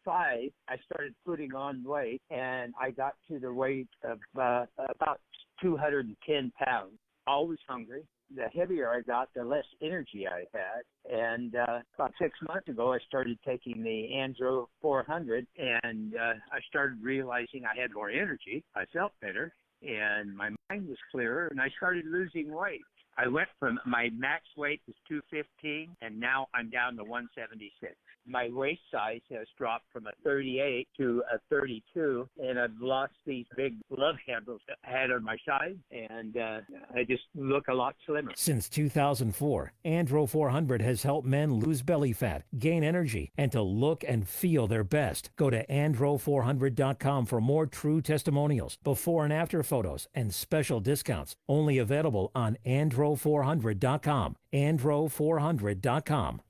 5, I started putting on weight, and I got to the weight of about 210 pounds. Always hungry. The heavier I got, the less energy I had. And about 6 months ago, I started taking the Andro 400, and I started realizing I had more energy. I felt better, and my mind was clearer, and I started losing weight. I went from my max weight was 215, and now I'm down to 176. My waist size has dropped from a 38 to a 32, and I've lost these big love handles that I had on my side, and I just look a lot slimmer. Since 2004, Andro 400 has helped men lose belly fat, gain energy, and to look and feel their best. Go to andro400.com for more true testimonials, before and after photos, and special discounts. Only available on andro400.com. andro400.com.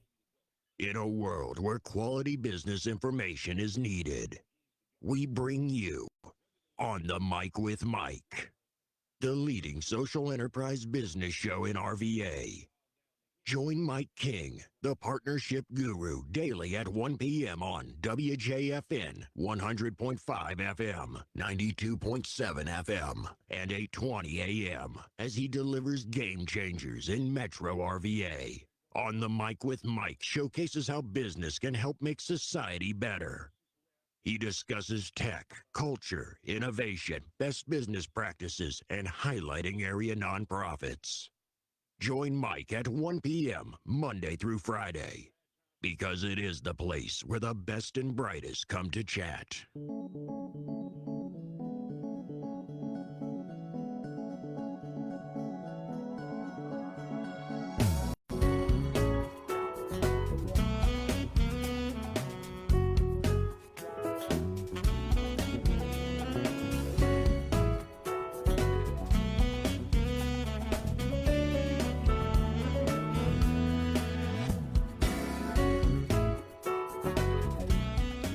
In a world where quality business information is needed, we bring you On the Mic with Mike, the leading social enterprise business show in RVA. Join Mike King, the partnership guru, daily at 1 p.m. on WJFN 100.5 FM, 92.7 FM, and 820 a.m. as he delivers game changers in Metro RVA. On the Mic with Mike showcases how business can help make society better. He discusses tech, culture, innovation, best business practices, and highlighting area nonprofits. Join Mike at 1 p.m. Monday through Friday, because it is the place where the best and brightest come to chat.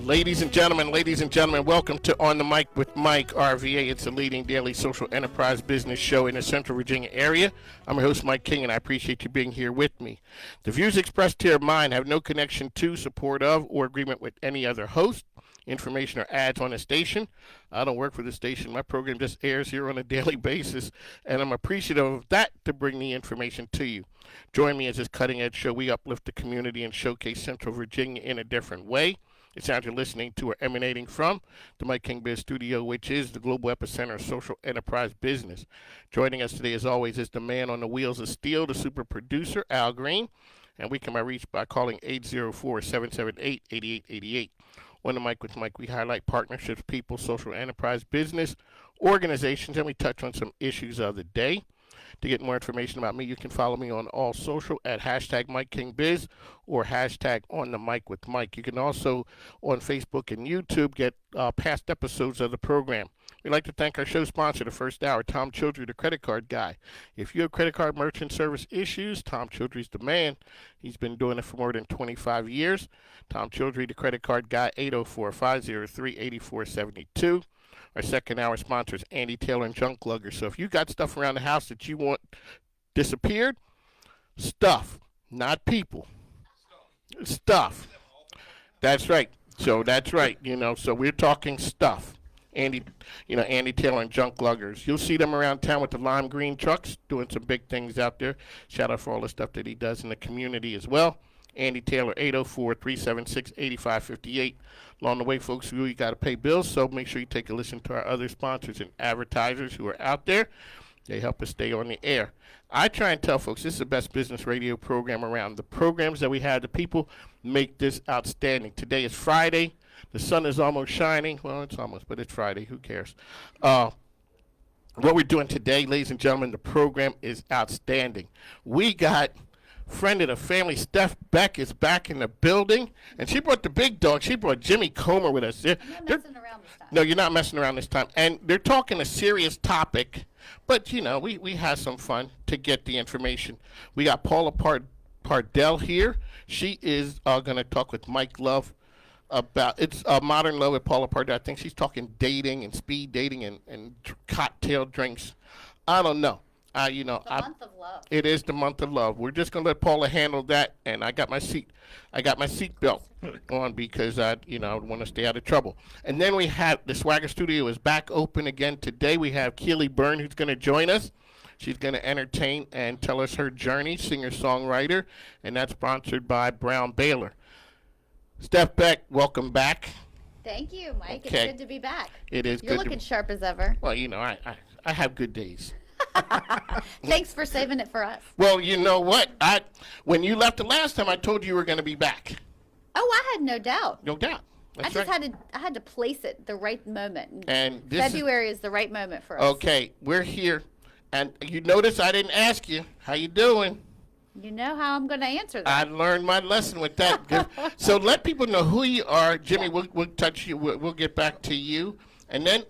Ladies and gentlemen, welcome to On the Mic with Mike, RVA. It's the leading daily social enterprise business show in the Central Virginia area. I'm your host, Mike King, and I appreciate you being here with me. The views expressed here of mine have no connection to, support of, or agreement with any other host, information, or ads on the station. I don't work for the station. My program just airs here on a daily basis, and I'm appreciative of that to bring the information to you. Join me as this cutting-edge show. We uplift the community and showcase Central Virginia in a different way. The sounds you're listening to are emanating from the Mike King Biz Studio, which is the global epicenter of social enterprise business. Joining us today, as always, is the man on the wheels of steel, the super producer, Al Green. And we can be reached by calling 804-778-8888. On the Mic with Mike, we highlight partnerships, people, social enterprise business, organizations, and we touch on some issues of the day. To get more information about me, you can follow me on all social at hashtag MikeKingBiz or hashtag On the Mic with Mike. You can also, on Facebook and YouTube, get past episodes of the program. We'd like to thank our show sponsor, the first hour, Tom Childry, the credit card guy. If you have credit card merchant service issues, Tom Childry's the man. He's been doing it for more than 25 years. Tom Childry, the credit card guy, 804-503-8472. Our second hour sponsor is Andy Taylor and Junk Lugger. So if you got stuff around the house that you want disappeared, stuff, not people. Stuff. That's right. So that's right. So we're talking stuff. Andy Taylor and Junk Luggers. You'll see them around town with the lime green trucks doing some big things out there. Shout out for all the stuff that he does in the community as well. Andy Taylor, 804-376-8558. Along the way, folks, you got to pay bills, so make sure you take a listen to our other sponsors and advertisers who are out there. They help us stay on the air. I try and tell folks this is the best business radio program around. The programs that we have, the people make this outstanding. Today is Friday. The sun is almost shining. Well, it's almost, but it's Friday. Who cares? What we're doing today, ladies and gentlemen, the program is outstanding. We got friend of the family, Steph Beck, is back in the building, and she brought the big dog. She brought Jimmy Comer with us. I'm not messing around this time. No, you're not messing around this time. And they're talking a serious topic, but, we had some fun to get the information. We got Paula Pardell here. She is going to talk with Mike Love about Modern Love with Paula Pardell. I think she's talking dating and speed dating and cocktail drinks. I don't know. The month of love. It is the month of love. We're just gonna let Paula handle that, and I got my seat belt on because I want to stay out of trouble. And then we have the Swagger Studio is back open again today. We have Keely Byrne who's gonna join us. She's going to entertain and tell us her journey, singer-songwriter, and that's sponsored by Brown Baylor. Steph Beck, welcome back. Thank you, Mike. Okay. It's good to be back. It is You're good. looking sharp as ever. Well, I have good days. Thanks for saving it for us. Well, you know what? When you left the last time, I told you were going to be back. Oh, I had no doubt. No doubt. That's I right. had to place it the right moment. And February is the right moment for us. Okay, we're here. And you notice I didn't ask you, how you doing? You know how I'm going to answer that. I learned my lesson with that. So let people know who you are. Jimmy, we'll touch you. We'll get back to you. And then,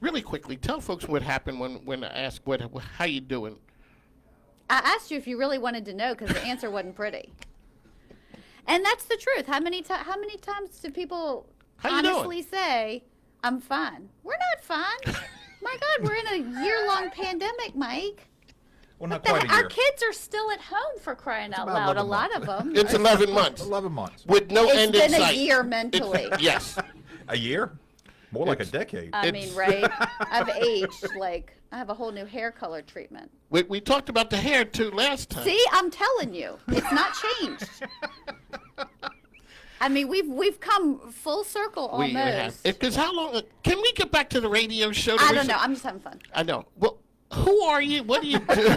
really quickly, tell folks what happened when I asked how you doing. I asked you if you really wanted to know because the answer wasn't pretty. And that's the truth. How many times do people honestly say, I'm fine? We're not fine. My God, we're in a year-long pandemic, Mike. Well, not quite a year. Our kids are still at home for crying out loud, a lot of them. It's 11 months. 11 months. With no end in sight. It's been a year mentally. Yes. A year? More like a decade. I mean, right? I've aged. I have a whole new hair color treatment. We talked about the hair, too, last time. See, I'm telling you. It's not changed. I mean, we've come full circle almost. Because how long? Can we get back to the radio show? I don't know. I'm just having fun. I know. Well, who are you? What do you do?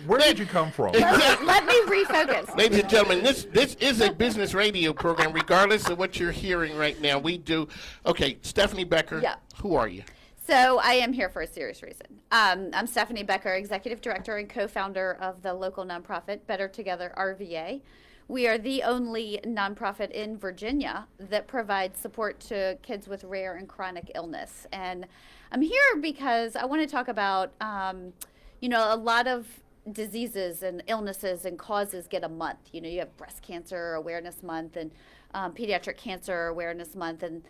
Where did you come from? Let me refocus. Ladies and gentlemen, this is a business radio program, regardless of what you're hearing right now. We do. Okay, Stephanie Becker. Yeah. Who are you? So I am here for a serious reason. I'm Stephanie Becker, Executive Director and co-founder of the local nonprofit Better Together RVA. We are the only nonprofit in Virginia that provides support to kids with rare and chronic illness. And I'm here because I want to talk about, a lot of diseases and illnesses and causes get a month. You have Breast Cancer Awareness Month and Pediatric Cancer Awareness Month. And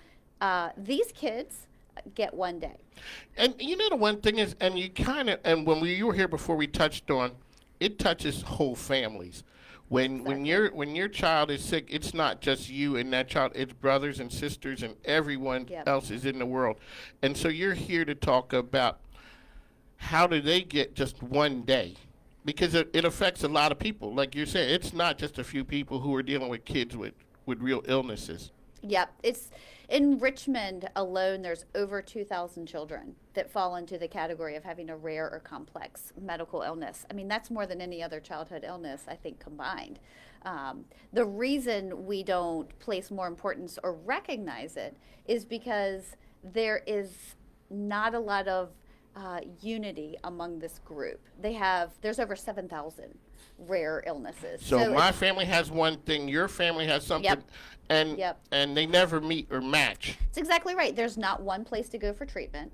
these kids get one day. And the one thing is, and when you were here before, we touched on, it touches whole families. When your child is sick, it's not just you and that child, it's brothers and sisters and everyone else is in the world. And so you're here to talk about how do they get just one day? Because it affects a lot of people. Like you said, it's not just a few people who are dealing with kids with real illnesses. Yep. It's in Richmond alone, there's over 2,000 children that fall into the category of having a rare or complex medical illness. I mean, that's more than any other childhood illness, I think, combined. The reason we don't place more importance or recognize it is because there is not a lot of unity among this group. There's over 7,000 rare illnesses. So my family has one thing, your family has something, and they never meet or match. That's exactly right. There's not one place to go for treatment.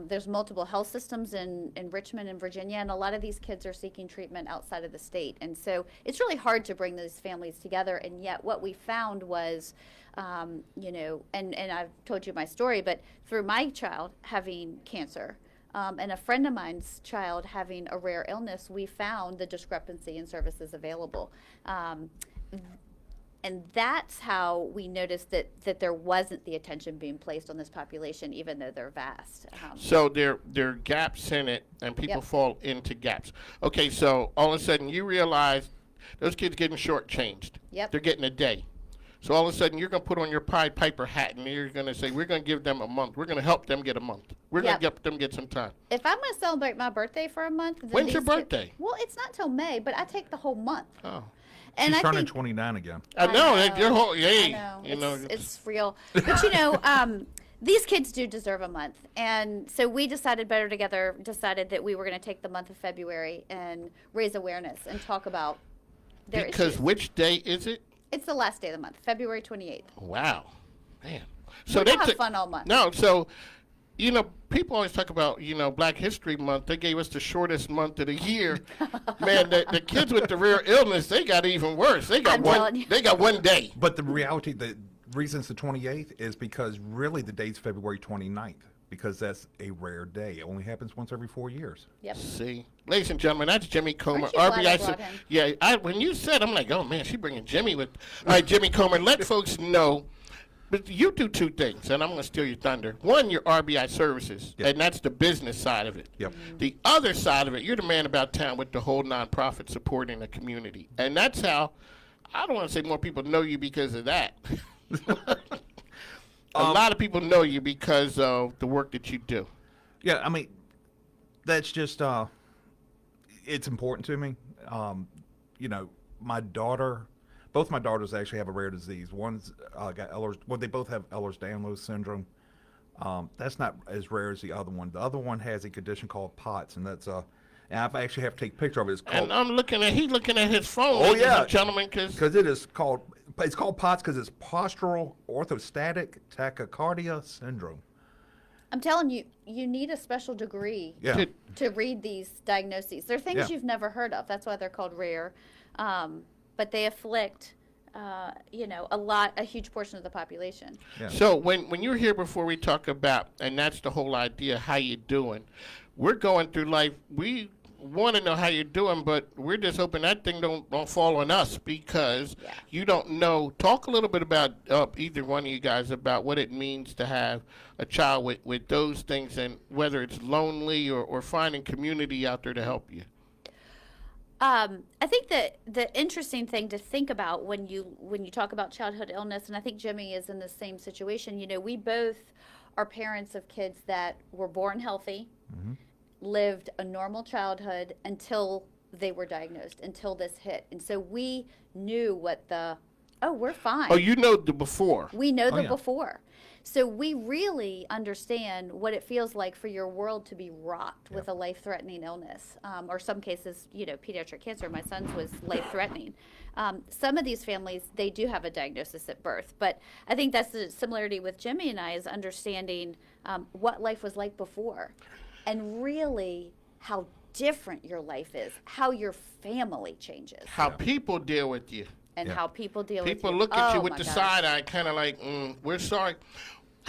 There's multiple health systems in Richmond and Virginia, and a lot of these kids are seeking treatment outside of the state. And so it's really hard to bring those families together. And yet what we found was, and I've told you my story, but through my child having cancer, and a friend of mine's child having a rare illness, we found the discrepancy in services available. And that's how we noticed that there wasn't the attention being placed on this population, even though they're vast. So there are gaps in it, and people fall into gaps. Okay, so all of a sudden you realize those kids getting shortchanged. Yep. They're getting a day. So all of a sudden you're going to put on your Pied Piper hat, and you're going to say, we're going to give them a month. We're going to help them get a month. We're going to get them get some time. If I'm going to celebrate my birthday for a month. Then When's your birthday? Well, it's not till May, but I take the whole month. Oh. And She's turning 29 again. I know. Your whole, I know. It's real. But, these kids do deserve a month. And so we decided that we were going to take the month of February and raise awareness and talk about their issues. Because which day is it? It's the last day of the month, February 28th. Wow. Man. So we have fun all month. No, so, people always talk about, Black History Month. They gave us the shortest month of the year. Man, the kids with the rare illness, they got even worse. They got one day. But the reality, the reason it's the 28th is because really the date's February 29th. because that's a rare day. It only happens once every 4 years. Yep. See, ladies and gentlemen, that's Jimmy Comer. Aren't you glad I RBI. brought him? Yeah, when you said, I'm like, oh man, she bringing Jimmy with. All right, Jimmy Comer, let folks know. But you do two things, and I'm going to steal your thunder. One, your RBI services, Yep. and that's the business side of it. Yep. The other side of it, you're the man about town with the whole nonprofit supporting the community, and that's how. I don't want to say more people know you because of that. A lot of people know you because of the work that you do. Yeah, I mean, that's just, it's important to me. My daughter, both my daughters actually have a rare disease. One's got they both have Ehlers-Danlos syndrome. That's not as rare as the other one. The other one has a condition called POTS, and that's and I actually have to take a picture of it. It's called, And he's looking at his phone, oh ladies yeah, and gentlemen, because it's called POTS because it's postural orthostatic tachycardia syndrome. I'm telling you, you need a special degree Yeah. to read these diagnoses. They're things Yeah. you've never heard of. That's why they're called rare. But they afflict, a huge portion of the population. Yeah. So when you're here before we talk about, and that's the whole idea, how you doing, we're going through life, we want to know how you're doing, but we're just hoping that thing don't fall on us because you don't know. Talk a little bit about either one of you guys about what it means to have a child with those things and whether it's lonely or finding community out there to help you. I think that the interesting thing to think about when you talk about childhood illness, and I think Jimmy is in the same situation. We both are parents of kids that were born healthy, lived a normal childhood until they were diagnosed, until this hit, and so we knew what we're fine. Oh, you know the before. We know the yeah. before. So we really understand what it feels like for your world to be rocked with a life-threatening illness, or some cases, pediatric cancer. My son's was life-threatening. Some of these families, they do have a diagnosis at birth, but I think that's the similarity with Jimmy and I is understanding what life was like before, and really how different your life is, how your family changes, How people deal with you. and how people deal People with you. look at you Oh, with my the gosh. side eye, kind of like, we're sorry.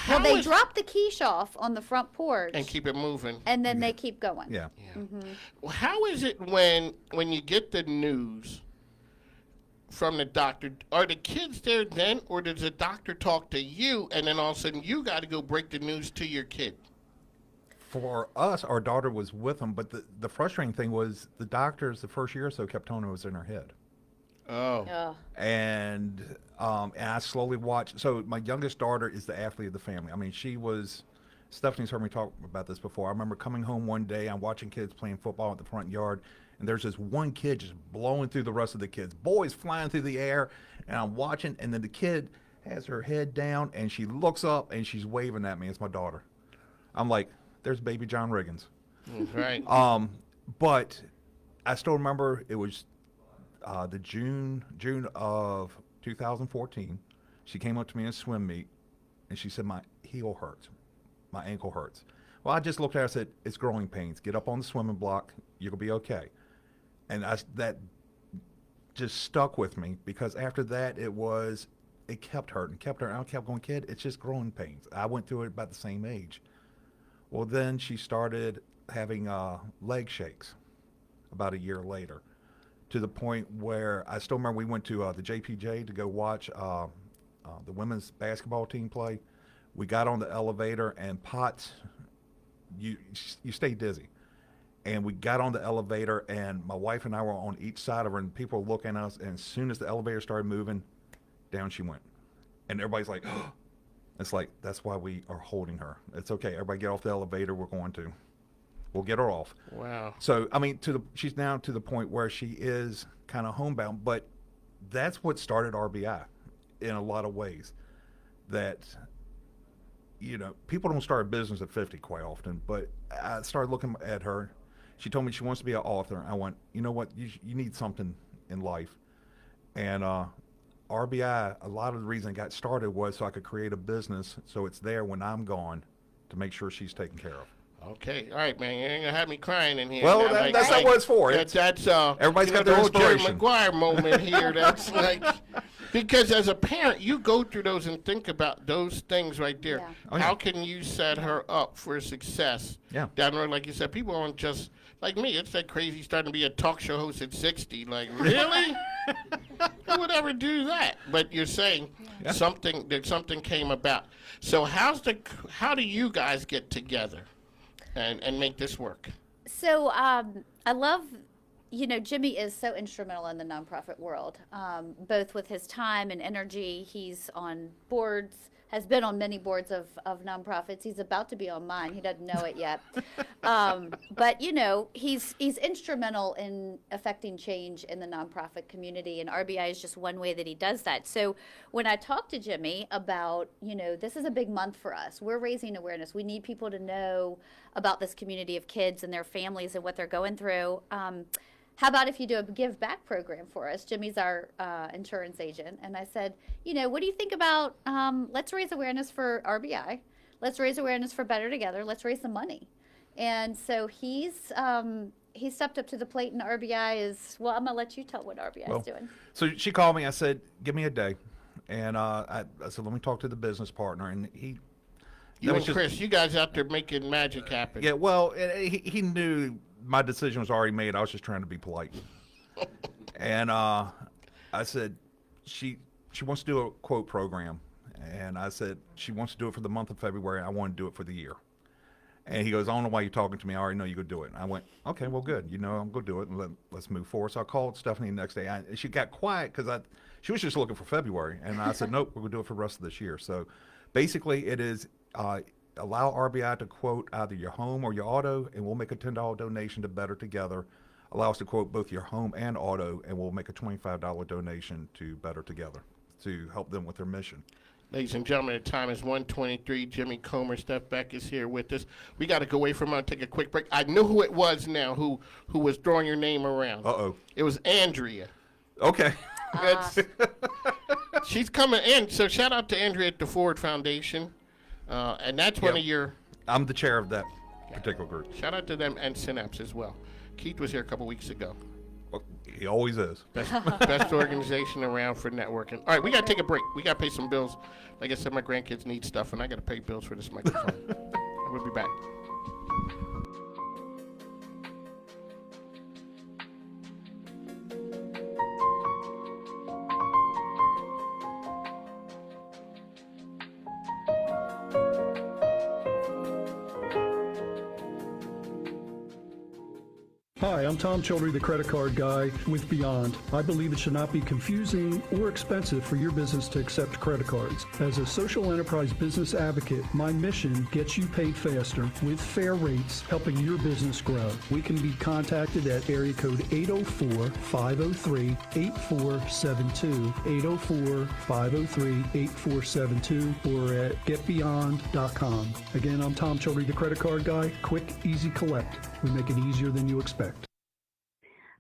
Well, How they is- drop the quiche off on the front porch, and keep it moving. and then they keep going. Yeah. Well, how is it when you get the news from the doctor? Are the kids there then, or does the doctor talk to you, and then all of a sudden you got to go break the news to your kid? For us, our daughter was with them, but the frustrating thing was the doctors the first year or so kept telling her it was in her head. Oh. Ugh. And I slowly watched. So my youngest daughter is the athlete of the family. I mean, Stephanie's heard me talk about this before. I remember coming home one day, I'm watching kids playing football at the front yard, and there's this one kid just blowing through the rest of the kids. Boys flying through the air, and I'm watching, and then the kid has her head down, and she looks up, and she's waving at me. It's my daughter. I'm like, there's baby John Riggins. Right. But I still remember it was the June of 2014. She came up to me in a swim meet, and she said, my heel hurts. My ankle hurts. Well, I just looked at her and said, it's growing pains. Get up on the swimming block. You're going to be okay. And that just stuck with me because after that, it kept hurting, I kept going, kid, it's just growing pains. I went through it about the same age. Well, then she started having leg shakes about a year later, to the point where I still remember we went to the JPJ to go watch the women's basketball team play. We got on the elevator, and Potts, you stay dizzy. And we got on the elevator, and my wife and I were on each side of her, and people were looking at us, and as soon as the elevator started moving, down she went. And everybody's like, oh. It's like, that's why we are holding her. It's okay. Everybody get off the elevator. We'll get her off. Wow. So, I mean, she's now to the point where she is kind of homebound, but that's what started RBI in a lot of ways. That, people don't start a business at 50 quite often, but I started looking at her. She told me she wants to be an author. I went, you know what, you need something in life. And RBI, a lot of the reason it got started was so I could create a business so it's there when I'm gone to make sure she's taken care of. Okay, all right, man. You ain't gonna have me crying in here. Well, now. That's not what it's for. That's everybody's got the their whole Jerry inspiration. Maguire moment here. That's like, Because as a parent, you go through those and think about those things right there. Yeah. Oh, yeah. How can you set her up for success? Yeah. Down the road, like you said, people aren't just like me. It's that crazy starting to be a talk show host at 60. Like, really? Who would ever do that? But you're saying something came about. So how do you guys get together and make this work? So I love, Jimmy is so instrumental in the nonprofit world, both with his time and energy. He's on boards, has been on many boards of nonprofits. He's about to be on mine. He doesn't know it yet. But, he's instrumental in affecting change in the nonprofit community, and RBI is just one way that he does that. So when I talked to Jimmy about, this is a big month for us. We're raising awareness. We need people to know about this community of kids and their families and what they're going through. How about if you do a give back program for us? Jimmy's our insurance agent. And I said, what do you think about, let's raise awareness for RBI. Let's raise awareness for Better Together. Let's raise some money. And so he stepped up to the plate, and RBI is, well, I'm going to let you tell what RBI is doing. So she called me. I said, give me a day. And I said, let me talk to the business partner. And You and Chris, you guys out there making magic happen. Yeah, well, he knew my decision was already made. I was just trying to be polite. And I said, she wants to do a quote program. And I said, she wants to do it for the month of February. I want to do it for the year. And he goes, I don't know why you're talking to me. I already know you're going to do it. And I went, okay, well, good. I'm going to do it, and let's move forward. So I called Stephanie the next day. She got quiet because she was just looking for February. And I said, nope, we're going to do it for the rest of this year. So basically it is allow RBI to quote either your home or your auto, and we'll make a $10 donation to Better Together. Allow us to quote both your home and auto, and we'll make a $25 donation to Better Together to help them with their mission. Ladies and gentlemen, the time is 1:23. Jimmy Comer, Steph Beck is here with us. We got to go away from her and take a quick break. I knew who it was now who was throwing your name around. Uh-oh. It was Andrea. Okay. She's coming in. So shout out to Andrea at the Ford Foundation. And that's one of your... I'm the chair of that particular group. Shout out to them and Synapse as well. Keith was here a couple weeks ago. Well, he always is. Best organization around for networking. All right, we got to take a break. We got to pay some bills. Like I said, my grandkids need stuff, and I got to pay bills for this microphone. We'll be back. Hi, I'm Tom Childry, the credit card guy with Beyond. I believe it should not be confusing or expensive for your business to accept credit cards. As a social enterprise business advocate, my mission gets you paid faster with fair rates, helping your business grow. We can be contacted at area code 804-503-8472, 804-503-8472, or at getbeyond.com. Again, I'm Tom Childry, the credit card guy. Quick, easy collect. We make it easier than you expect.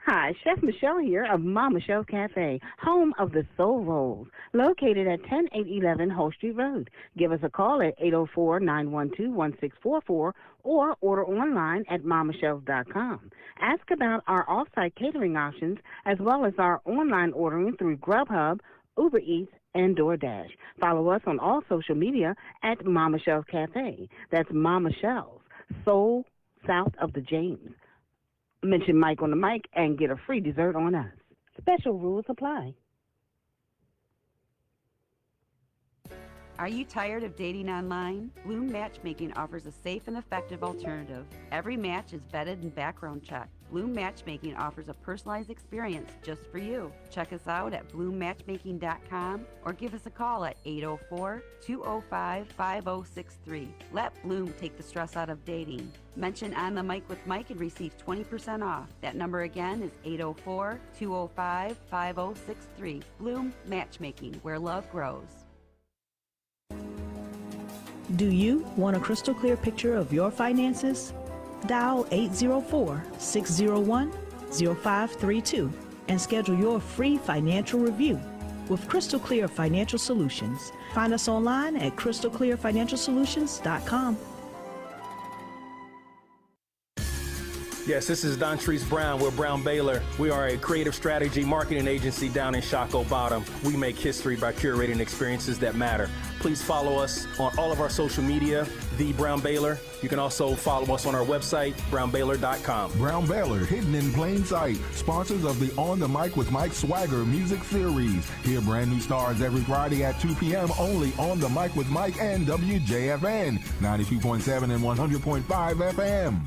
Hi, Chef Michelle here of Ma Michelle Cafe, home of the Soul Rolls, located at 10811 Whole Street Road. Give us a call at 804-912-1644 or order online at mamichelle's.com. Ask about our off-site catering options as well as our online ordering through Grubhub, Uber Eats, and DoorDash. Follow us on all social media at Ma Michelle's Cafe. That's Ma Michelle's, Soul south of the James. Mention Mike on the mic and get a free dessert on us. Special rules apply. Are you tired of dating online? Bloom Matchmaking offers a safe and effective alternative. Every match is vetted and background checked. Bloom Matchmaking offers a personalized experience just for you. Check us out at bloommatchmaking.com or give us a call at 804-205-5063. Let Bloom take the stress out of dating. Mention On the Mic with Mike and receive 20% off. That number again is 804-205-5063. Bloom Matchmaking, where love grows. Do you want a crystal clear picture of your finances? Dial 804-601-0532 and schedule your free financial review with Crystal Clear Financial Solutions. Find us online at crystalclearfinancialsolutions.com. Yes, this is Don Treese Brown. We're Brown Baylor. We are a creative strategy marketing agency down in Shockoe Bottom. We make history by curating experiences that matter. Please follow us on all of our social media, The Brown Baylor. You can also follow us on our website, brownbaylor.com. Brown Baylor, hidden in plain sight. Sponsors of the On the Mic with Mike Swagger music series. Hear brand new stars every Friday at 2 p.m. only on the Mic with Mike and WJFN, 92.7 and 100.5 FM.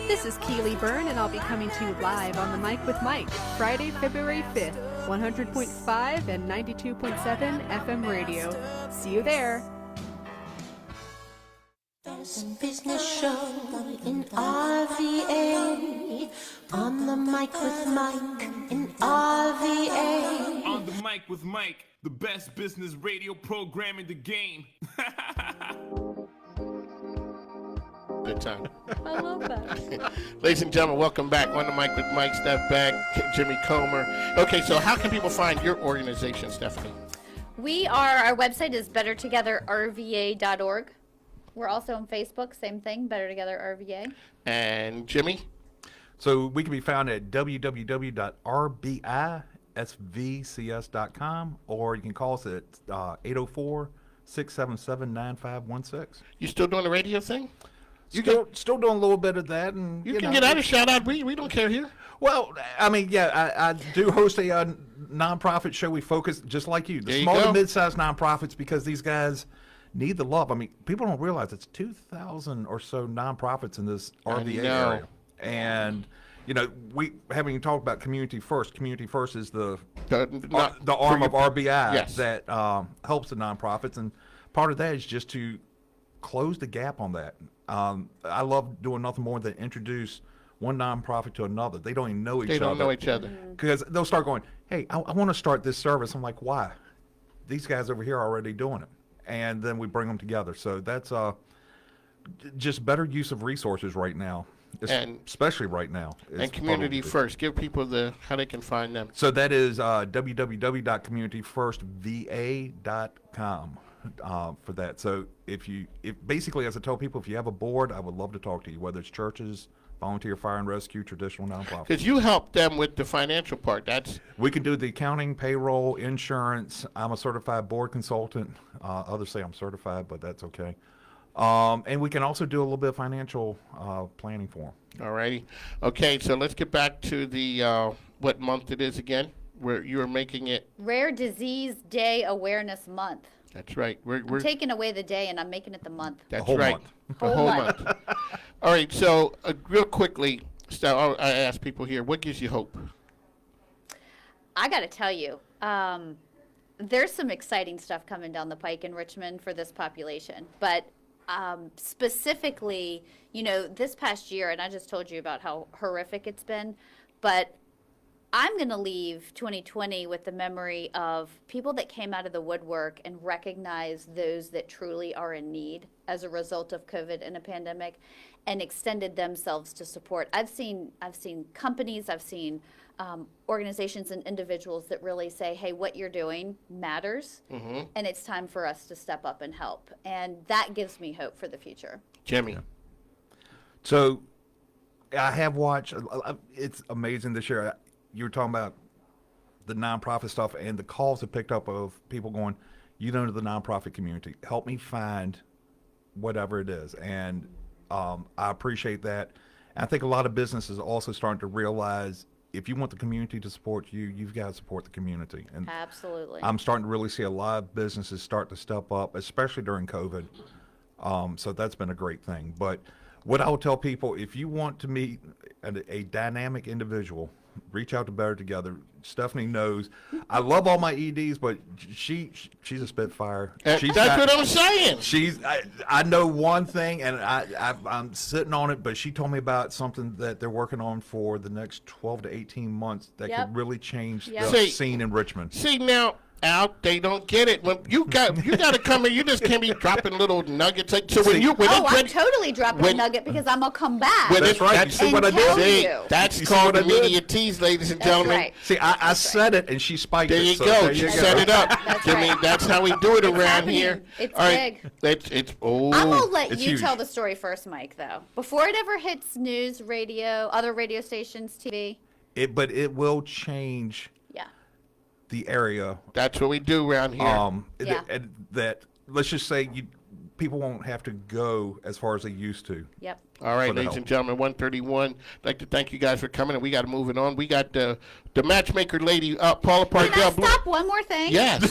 This is Keely Byrne, and I'll be coming to you live on the Mic with Mike, Friday, February 5th, 100.5 and 92.7 FM radio. See you there. There's a business show in RVA, on the Mic with Mike in RVA. On the Mic with Mike, the best business radio program in the game. Good time. I love that. Ladies and gentlemen, welcome back on the Mic with Mike, Steph, Beck, Jimmy Comer. Okay, so how can people find your organization, Stephanie? Our website is bettertogetherrva.org. We're also on Facebook, same thing, Better Together RVA. And Jimmy? So we can be found at www.rbisvcs.com, or you can call us at 804-677-9516. You still doing the radio thing? Still doing a little bit of that, and you can get out a shout out. We don't care here. Well, I mean, yeah, I do host a nonprofit show. We focus just like you, the small to mid-sized nonprofits, because these guys need the love. I mean, people don't realize it's 2,000 or so nonprofits in this RVA area, and we haven't even talked about Community First. Community First is the arm of RBI that helps the nonprofits, and part of that is just to close the gap on that. I love doing nothing more than introduce one nonprofit to another. They don't even know each other. They don't know each other. Because they'll start going, hey, I want to start this service. I'm like, why? These guys over here are already doing it. And then we bring them together. So that's just better use of resources right now, especially right now. And Community First. Give people how they can find them. So that is www.communityfirstva.com. For that. So if basically, as I tell people, if you have a board, I would love to talk to you, whether it's churches, volunteer fire and rescue, traditional nonprofits. Because you help them with the financial part. We can do the accounting, payroll, insurance. I'm a certified board consultant. Others say I'm certified, but that's okay. And we can also do a little bit of financial planning for them. All righty. Okay, so let's get back to the what month it is again, where you are making it Rare Disease Day Awareness Month. That's right. We're taking away the day, and I'm making it the month. That's right. The whole month. All right. So, real quickly, I ask people here, what gives you hope? I got to tell you, there's some exciting stuff coming down the pike in Richmond for this population. But specifically, this past year, and I just told you about how horrific it's been, but I'm going to leave 2020 with the memory of people that came out of the woodwork and recognized those that truly are in need as a result of COVID and a pandemic, and extended themselves to support. I've seen companies, I've seen organizations and individuals that really say, hey, what you're doing matters, and it's time for us to step up and help. And that gives me hope for the future. Jimmy. So I have watched, it's amazing this year. You were talking about the nonprofit stuff and the calls that picked up of people going, the nonprofit community, help me find whatever it is. And I appreciate that. And I think a lot of businesses are also starting to realize if you want the community to support you, you've got to support the community. And absolutely. I'm starting to really see a lot of businesses start to step up, especially during COVID. So that's been a great thing. But what I would tell people, if you want to meet a dynamic individual, reach out to Better Together. Stephanie knows I love all my EDs, but she's a spitfire. That's what I'm saying. I know one thing, and I'm sitting on it, but she told me about something that they're working on for the next 12 to 18 months that could really change the scene in Richmond. See, now, out, they don't get it. When you got to come in. You just can't be dropping little nuggets. Like, so when I'm totally dropping a nugget because I'm gonna come back. That's right. You see what I did? That's called the media tease, ladies and gentlemen. Right. See, I said it, and she spiked there it. You so go. There She you go. set it up. That's I right. mean, that's how we do it It's around happening. here. It's All right. big. It's I'm gonna let It's you huge. tell the story first, Mike. Though, before it ever hits news, radio, other radio stations, TV. But it will change. Yeah. The area. That's what we do around here. Yeah. That let's just say people won't have to go as far as they used to. Yep. All right, ladies and gentlemen, 131. I'd like to thank you guys for coming, and we got to move it on. We got the matchmaker lady, Paula Pardell. Can I stop one more thing? Yes.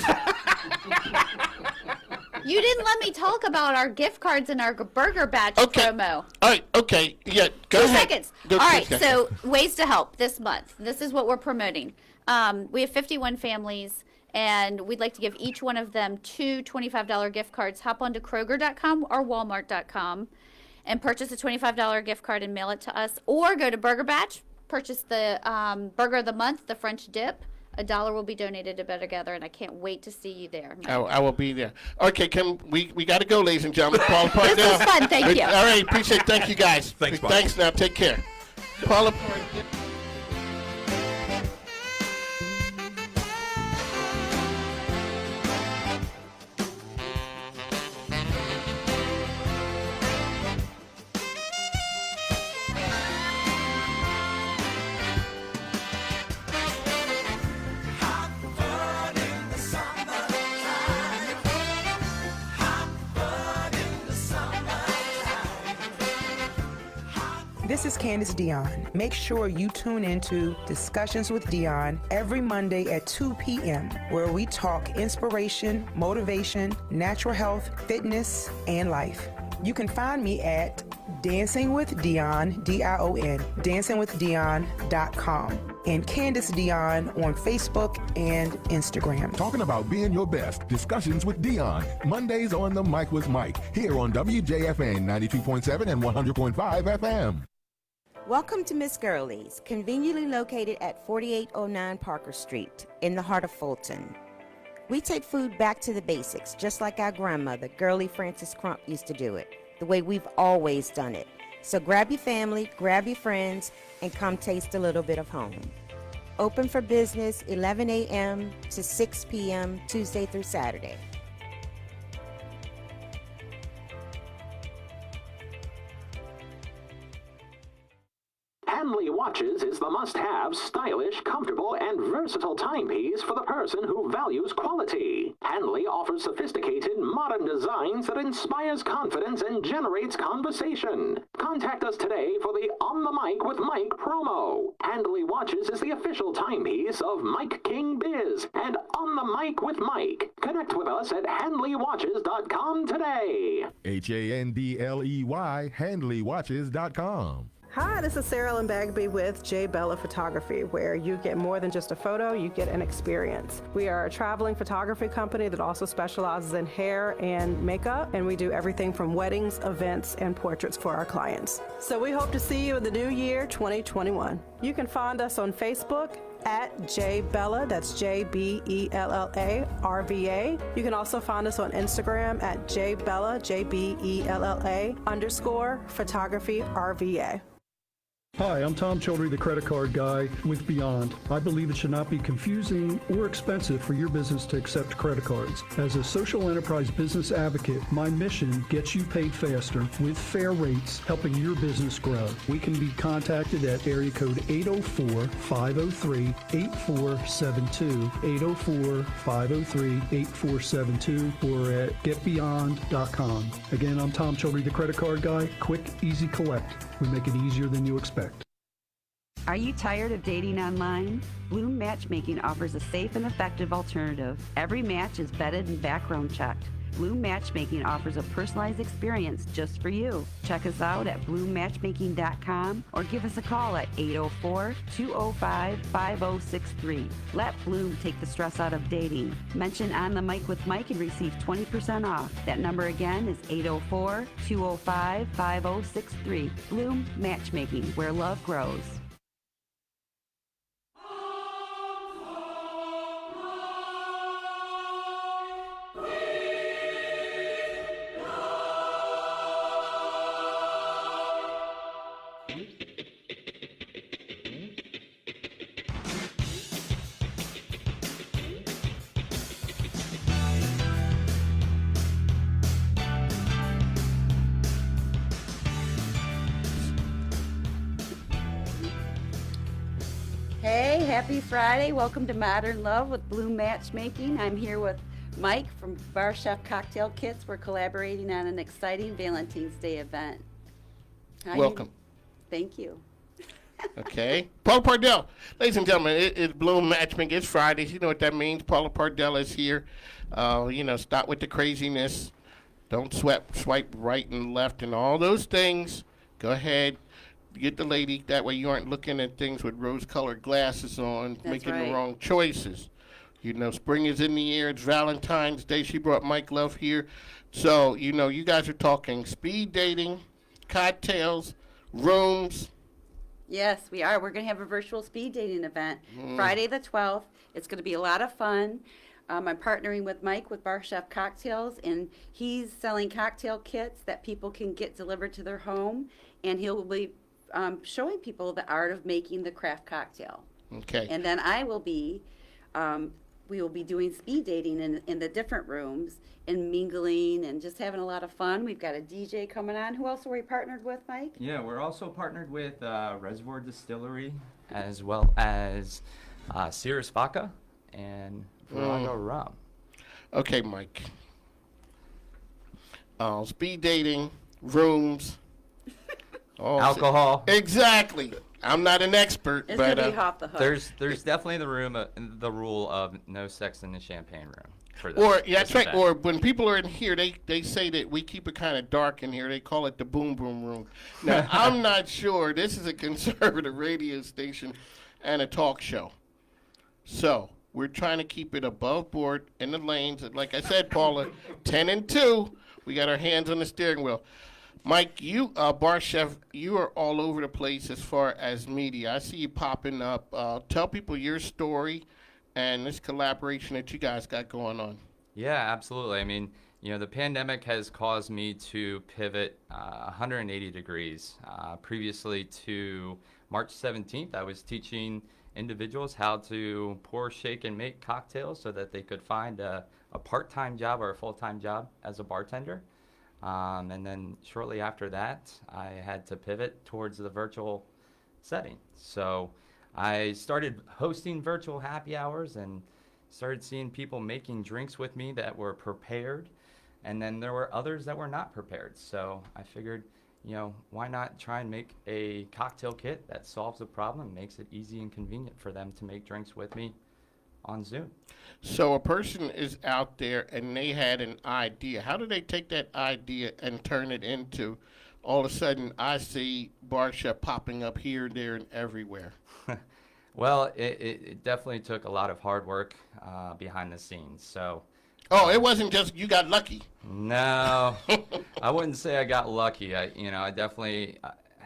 You didn't let me talk about our gift cards and our burger batch promo. All right, okay. Yeah, go 2 ahead. seconds. Go, All right, 2 seconds. so ways to help this month. This is what we're promoting. We have 51 families, and we'd like to give each one of them 2 $25 gift cards. Hop onto Kroger.com or Walmart.com and purchase a $25 gift card and mail it to us. Or go to Burger Batch, purchase the Burger of the Month, the French dip. $1 will be donated to Better Together, and I can't wait to see you there. I will be there. Okay, we got to go, ladies and gentlemen. Paula Pardell. This was fun. Thank you. All right, appreciate it. Thank you, guys. Thanks, Bob. Thanks now. Take care. Paula Pardell. This is Candace Dion. Make sure you tune into Discussions with Dion every Monday at 2 p.m., where we talk inspiration, motivation, natural health, fitness, and life. You can find me at Dancing with Dion, D-I-O-N, dancingwithdion.com, and Candace Dion on Facebook and Instagram. Talking about being your best. Discussions with Dion. Mondays on the Mic with Mike. Here on WJFN 92.7 and 100.5 FM. Welcome to Miss Gurley's, conveniently located at 4809 Parker Street in the heart of Fulton. We take food back to the basics, just like our grandmother, Gurley Frances Crump, used to do it, the way we've always done it. So grab your family, grab your friends, and come taste a little bit of home. Open for business 11 a.m. to 6 p.m. Tuesday through Saturday. Hanley Watches is the must-have, stylish, comfortable, and versatile timepiece for the person who values quality. Hanley offers sophisticated, modern designs that inspires confidence and generates conversation. Contact us today for the On the Mic with Mike promo. Hanley Watches is the official timepiece of Mike King Biz and On the Mic with Mike. Connect with us at HanleyWatches.com today. HANDLEY, HanleyWatches.com. Hi, this is Sarah Ellen Bagby with J. Bella Photography, where you get more than just a photo, you get an experience. We are a traveling photography company that also specializes in hair and makeup, and we do everything from weddings, events, and portraits for our clients. So we hope to see you in the new year, 2021. You can find us on Facebook at JBella, that's JBELLA RVA. You can also find us on Instagram at JBella, JBELLA_photography RVA. Hi, I'm Tom Childry, the credit card guy with Beyond. I believe it should not be confusing or expensive for your business to accept credit cards. As a social enterprise business advocate, my mission gets you paid faster with fair rates, helping your business grow. We can be contacted at area code 804-503-8472, 804-503-8472, or at getbeyond.com. Again, I'm Tom Childry, the credit card guy. Quick, easy collect. We make it easier than you expect. Are you tired of dating online? Bloom Matchmaking offers a safe and effective alternative. Every match is vetted and background checked. Bloom Matchmaking offers a personalized experience just for you. Check us out at bloommatchmaking.com or give us a call at 804-205-5063. Let Bloom take the stress out of dating. Mention On the Mic with Mike and receive 20% off. That number again is 804-205-5063. Bloom Matchmaking, where love grows. happy Friday. Welcome to Modern Love with Bloom Matchmaking. I'm here with Mike from Bar Chef Cocktail Kits. We're collaborating on an exciting Valentine's Day event. Welcome. Thank you. Okay. Paula Pardell. Ladies and gentlemen, it's Bloom Matchmaking. It's Friday. You know what that means. Paula Pardell is here. Stop with the craziness. Don't swipe right and left and all those things. Go ahead. Get the lady. That way you aren't looking at things with rose-colored glasses on, making the wrong choices. Spring is in the air. It's Valentine's Day. She brought Mike Love here. So, you guys are talking speed dating, cocktails, rooms. Yes, we are. We're going to have a virtual speed dating event Friday the 12th. It's going to be a lot of fun. I'm partnering with Mike with Bar Chef Cocktails, and he's selling cocktail kits that people can get delivered to their home, and he'll be showing people the art of making the craft cocktail. Okay. And then I will be, we will be doing speed dating in the different rooms and mingling and just having a lot of fun. We've got a DJ coming on. Who else are we partnered with, Mike? Yeah, we're also partnered with Reservoir Distillery as well as Cirrus Vodka and Virago Rum. Okay, Mike. Speed dating, rooms. Alcohol. Exactly. I'm not an expert, It's but gonna be off the hook. There's definitely the rule of no sex in the champagne room. For that's right. Or when people are in here, they say that we keep it kind of dark in here. They call it the boom boom room. Now I'm not sure. This is a conservative radio station and a talk show, so we're trying to keep it above board in the lanes. Like I said, Paula, 10 and 2. We got our hands on the steering wheel. Mike, you, Bar Chef, you are all over the place as far as media. I see you popping up. Tell people your story and this collaboration that you guys got going on. Yeah, absolutely. I mean, the pandemic has caused me to pivot 180 degrees. Previously to March 17th, I was teaching individuals how to pour, shake, and make cocktails so that they could find a part-time job or a full-time job as a bartender. And then shortly after that, I had to pivot towards the virtual setting. So I started hosting virtual happy hours and started seeing people making drinks with me that were prepared. And then there were others that were not prepared. So I figured, why not try and make a cocktail kit that solves the problem, makes it easy and convenient for them to make drinks with me on Zoom. So a person is out there and they had an idea. How do they take that idea and turn it into, all of a sudden, I see Bar Chef popping up here, there, and everywhere? Well, it definitely took a lot of hard work behind the scenes. So. Oh, it wasn't just you got lucky. No, I wouldn't say I got lucky. I definitely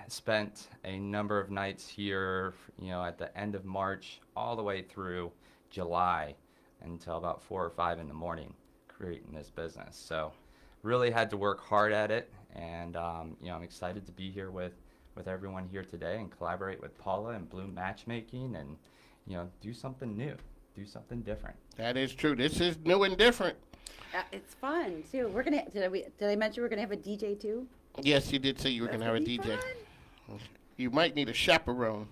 spent a number of nights here, at the end of March all the way through July until about 4 or 5 in the morning creating this business. So really had to work hard at it. And, I'm excited to be here with everyone here today and collaborate with Paula and Bloom Matchmaking and, do something new, do something different. That is true. This is new and different. It's fun too. We're gonna. Did I mention we're gonna have a DJ too? Yes, you did say you were going to have a DJ. Fun. You might need a chaperone.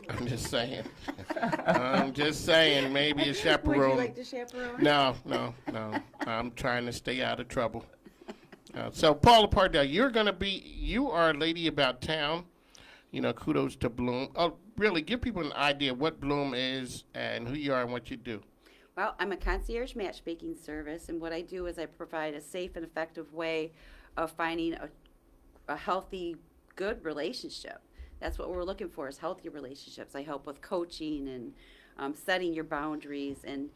I'm just saying. Maybe a chaperone. Would you like to chaperone? No. I'm trying to stay out of trouble. So, Paula Pardell, you are a lady about town. Kudos to Bloom. Oh, really, give people an idea what Bloom is and who you are and what you do. Well, I'm a concierge matchmaking service, and what I do is I provide a safe and effective way of finding a healthy, good relationship. That's what we're looking for, is healthy relationships. I help with coaching and setting your boundaries and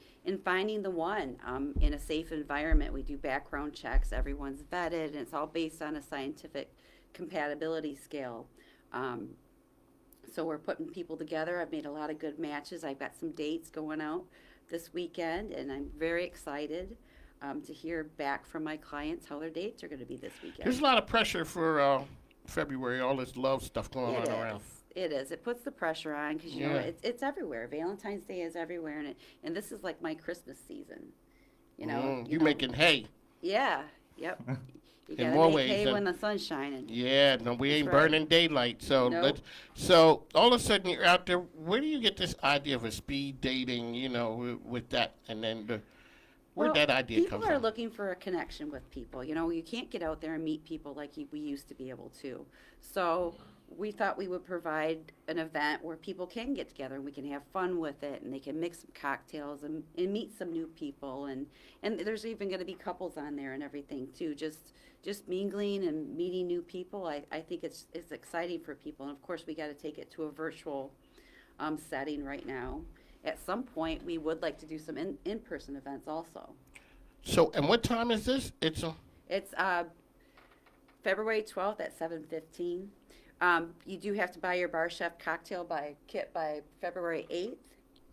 finding the one in a safe environment. We do background checks. Everyone's vetted, and it's all based on a scientific compatibility scale. So we're putting people together. I've made a lot of good matches. I've got some dates going out this weekend, and I'm very excited to hear back from my clients how their dates are going to be this weekend. There's a lot of pressure for February, all this love stuff going on around. It is. It puts the pressure on because, it's everywhere. Valentine's Day is everywhere, and this is like my Christmas season. You making hay. Yeah, yep. You in gotta more make ways. hay when the sun's shining. Yeah, no, we That's ain't right. burning daylight. So Nope. so all of a sudden you're out there. Where do you get this idea of a speed dating? With that, and then where'd that idea come People are from? looking for a connection with people. You can't get out there and meet people like we used to be able to. So we thought we would provide an event where people can get together and we can have fun with it, and they can mix some cocktails and meet some new people, and there's even going to be couples on there and everything too. Just mingling and meeting new people. I think it's exciting for people, and of course we got to take it to a virtual setting right now. At some point, we would like to do some in-person events also. So, and what time is this? It's February 12th at 7:15. You do have to buy your Bar Chef cocktail kit by February 8th,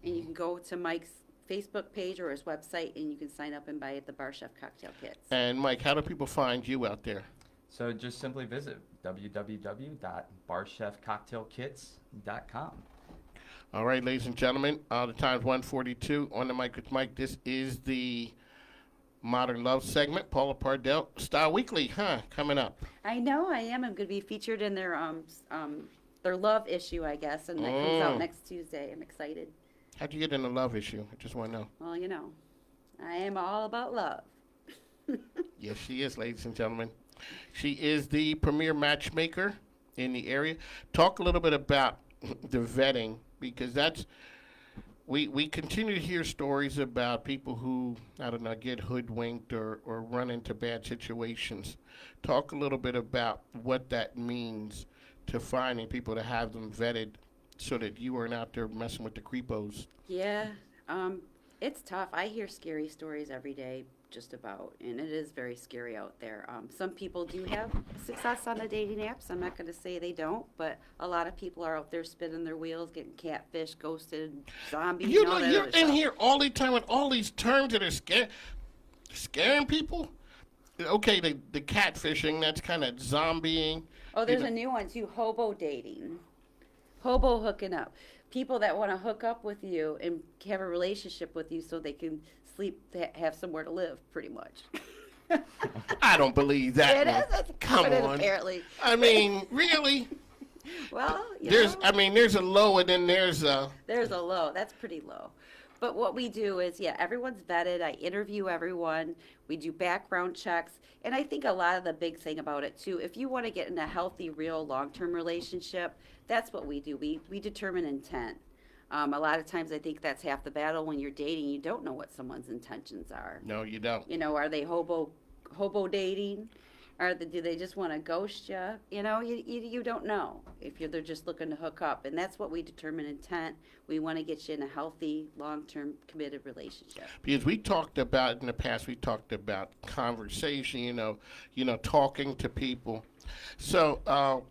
and you can go to Mike's Facebook page or his website, and you can sign up and buy the Bar Chef cocktail kits. And Mike, how do people find you out there? So just simply visit www.barchefcocktailkits.com. All right, ladies and gentlemen, the time's 1:42 on the mic with Mike. This is the Modern Love segment. Paula Pardell, Style Weekly, coming up. I know I am. I'm going to be featured in their love issue, I guess, and that comes out next Tuesday. I'm excited. How'd you get in the love issue? I just want to know. Well, I am all about love. Yes, she is, ladies and gentlemen. She is the premier matchmaker in the area. Talk a little bit about the vetting, because we continue to hear stories about people who, I don't know, get hoodwinked or run into bad situations. Talk a little bit about what that means to finding people, to have them vetted so that you aren't out there messing with the creepos. Yeah, it's tough. I hear scary stories every day, just about, and it is very scary out there. Some people do have success on the dating apps. I'm not going to say they don't, but a lot of people are out there spinning their wheels, getting catfish, ghosted, zombies. You and all know, that you're other in stuff. here all the time with all these terms that are scaring people. Okay, the catfishing, that's kind of zombieing. Oh, there's a new one too, hobo dating. Hobo hooking up. People that want to hook up with you and have a relationship with you so they can sleep, have somewhere to live, pretty much. I don't believe that. It one. is. That's Come what it on. apparently. I mean, really? Well, There's a low and then there's a... There's a low. That's pretty low. But what we do is, everyone's vetted. I interview everyone. We do background checks. And I think a lot of the big thing about it, too, if you want to get in a healthy, real, long-term relationship, that's what we do. We determine intent. A lot of times I think that's half the battle. When you're dating, you don't know what someone's intentions are. No, you don't. Are they hobo dating? Do they just want to ghost you? You don't know if they're just looking to hook up. And that's what we determine intent. We want to get you in a healthy, long-term, committed relationship. Because we talked about, in the past, we talked about conversation, talking to people. So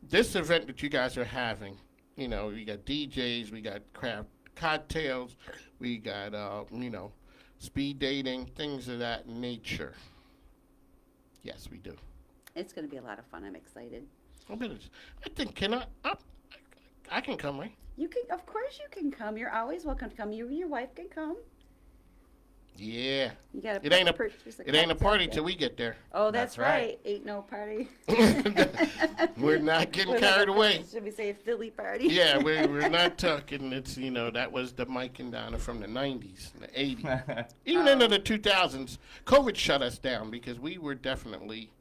this event that you guys are having, we got DJs, we got craft cocktails, we got, speed dating, things of that nature. Yes, we do. It's going to be a lot of fun. I'm excited. I think, I can come, right? You can, of course you can come. You're always welcome to come. You and your wife can come. Yeah. You gotta it ain't a party cocktail. till we get there. Oh, that's right. Ain't no party. We're not getting carried away. Should we say a Philly party? Yeah, we're not talking. It's that was the Mike and Donna from the 90s, the 80s, even into the 2000s. COVID shut us down because we were definitely.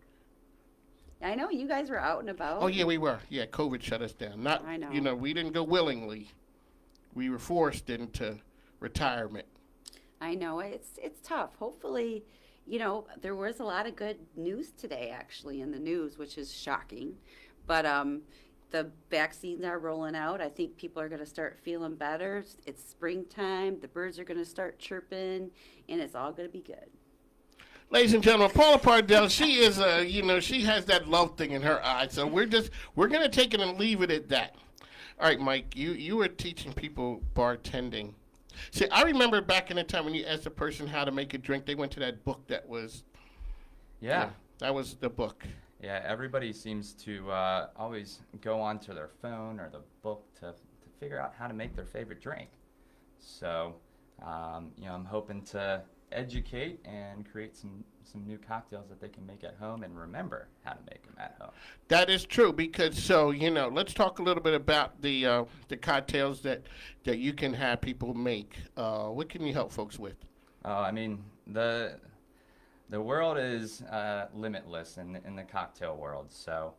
I know you guys were out and about. Oh yeah, we were. Yeah, COVID shut us down. I know. We didn't go willingly. We were forced into retirement. I know it's tough. Hopefully, there was a lot of good news today, actually, in the news, which is shocking. But the vaccines are rolling out. I think people are going to start feeling better. It's springtime. The birds are going to start chirping, and it's all going to be good. Ladies and gentlemen, Paula Pardell, she is she has that love thing in her eye. So we're going to take it and leave it at that. All right, Mike, you were teaching people bartending. See, I remember back in the time when you asked a person how to make a drink, they went to that book that was... Yeah. That was the book. Yeah, everybody seems to always go onto their phone or the book to figure out how to make their favorite drink. So, I'm hoping to educate and create some new cocktails that they can make at home and remember how to make them at home. That is true because let's talk a little bit about the cocktails that you can have people make. What can you help folks with? I mean, the world is limitless in the cocktail world. So,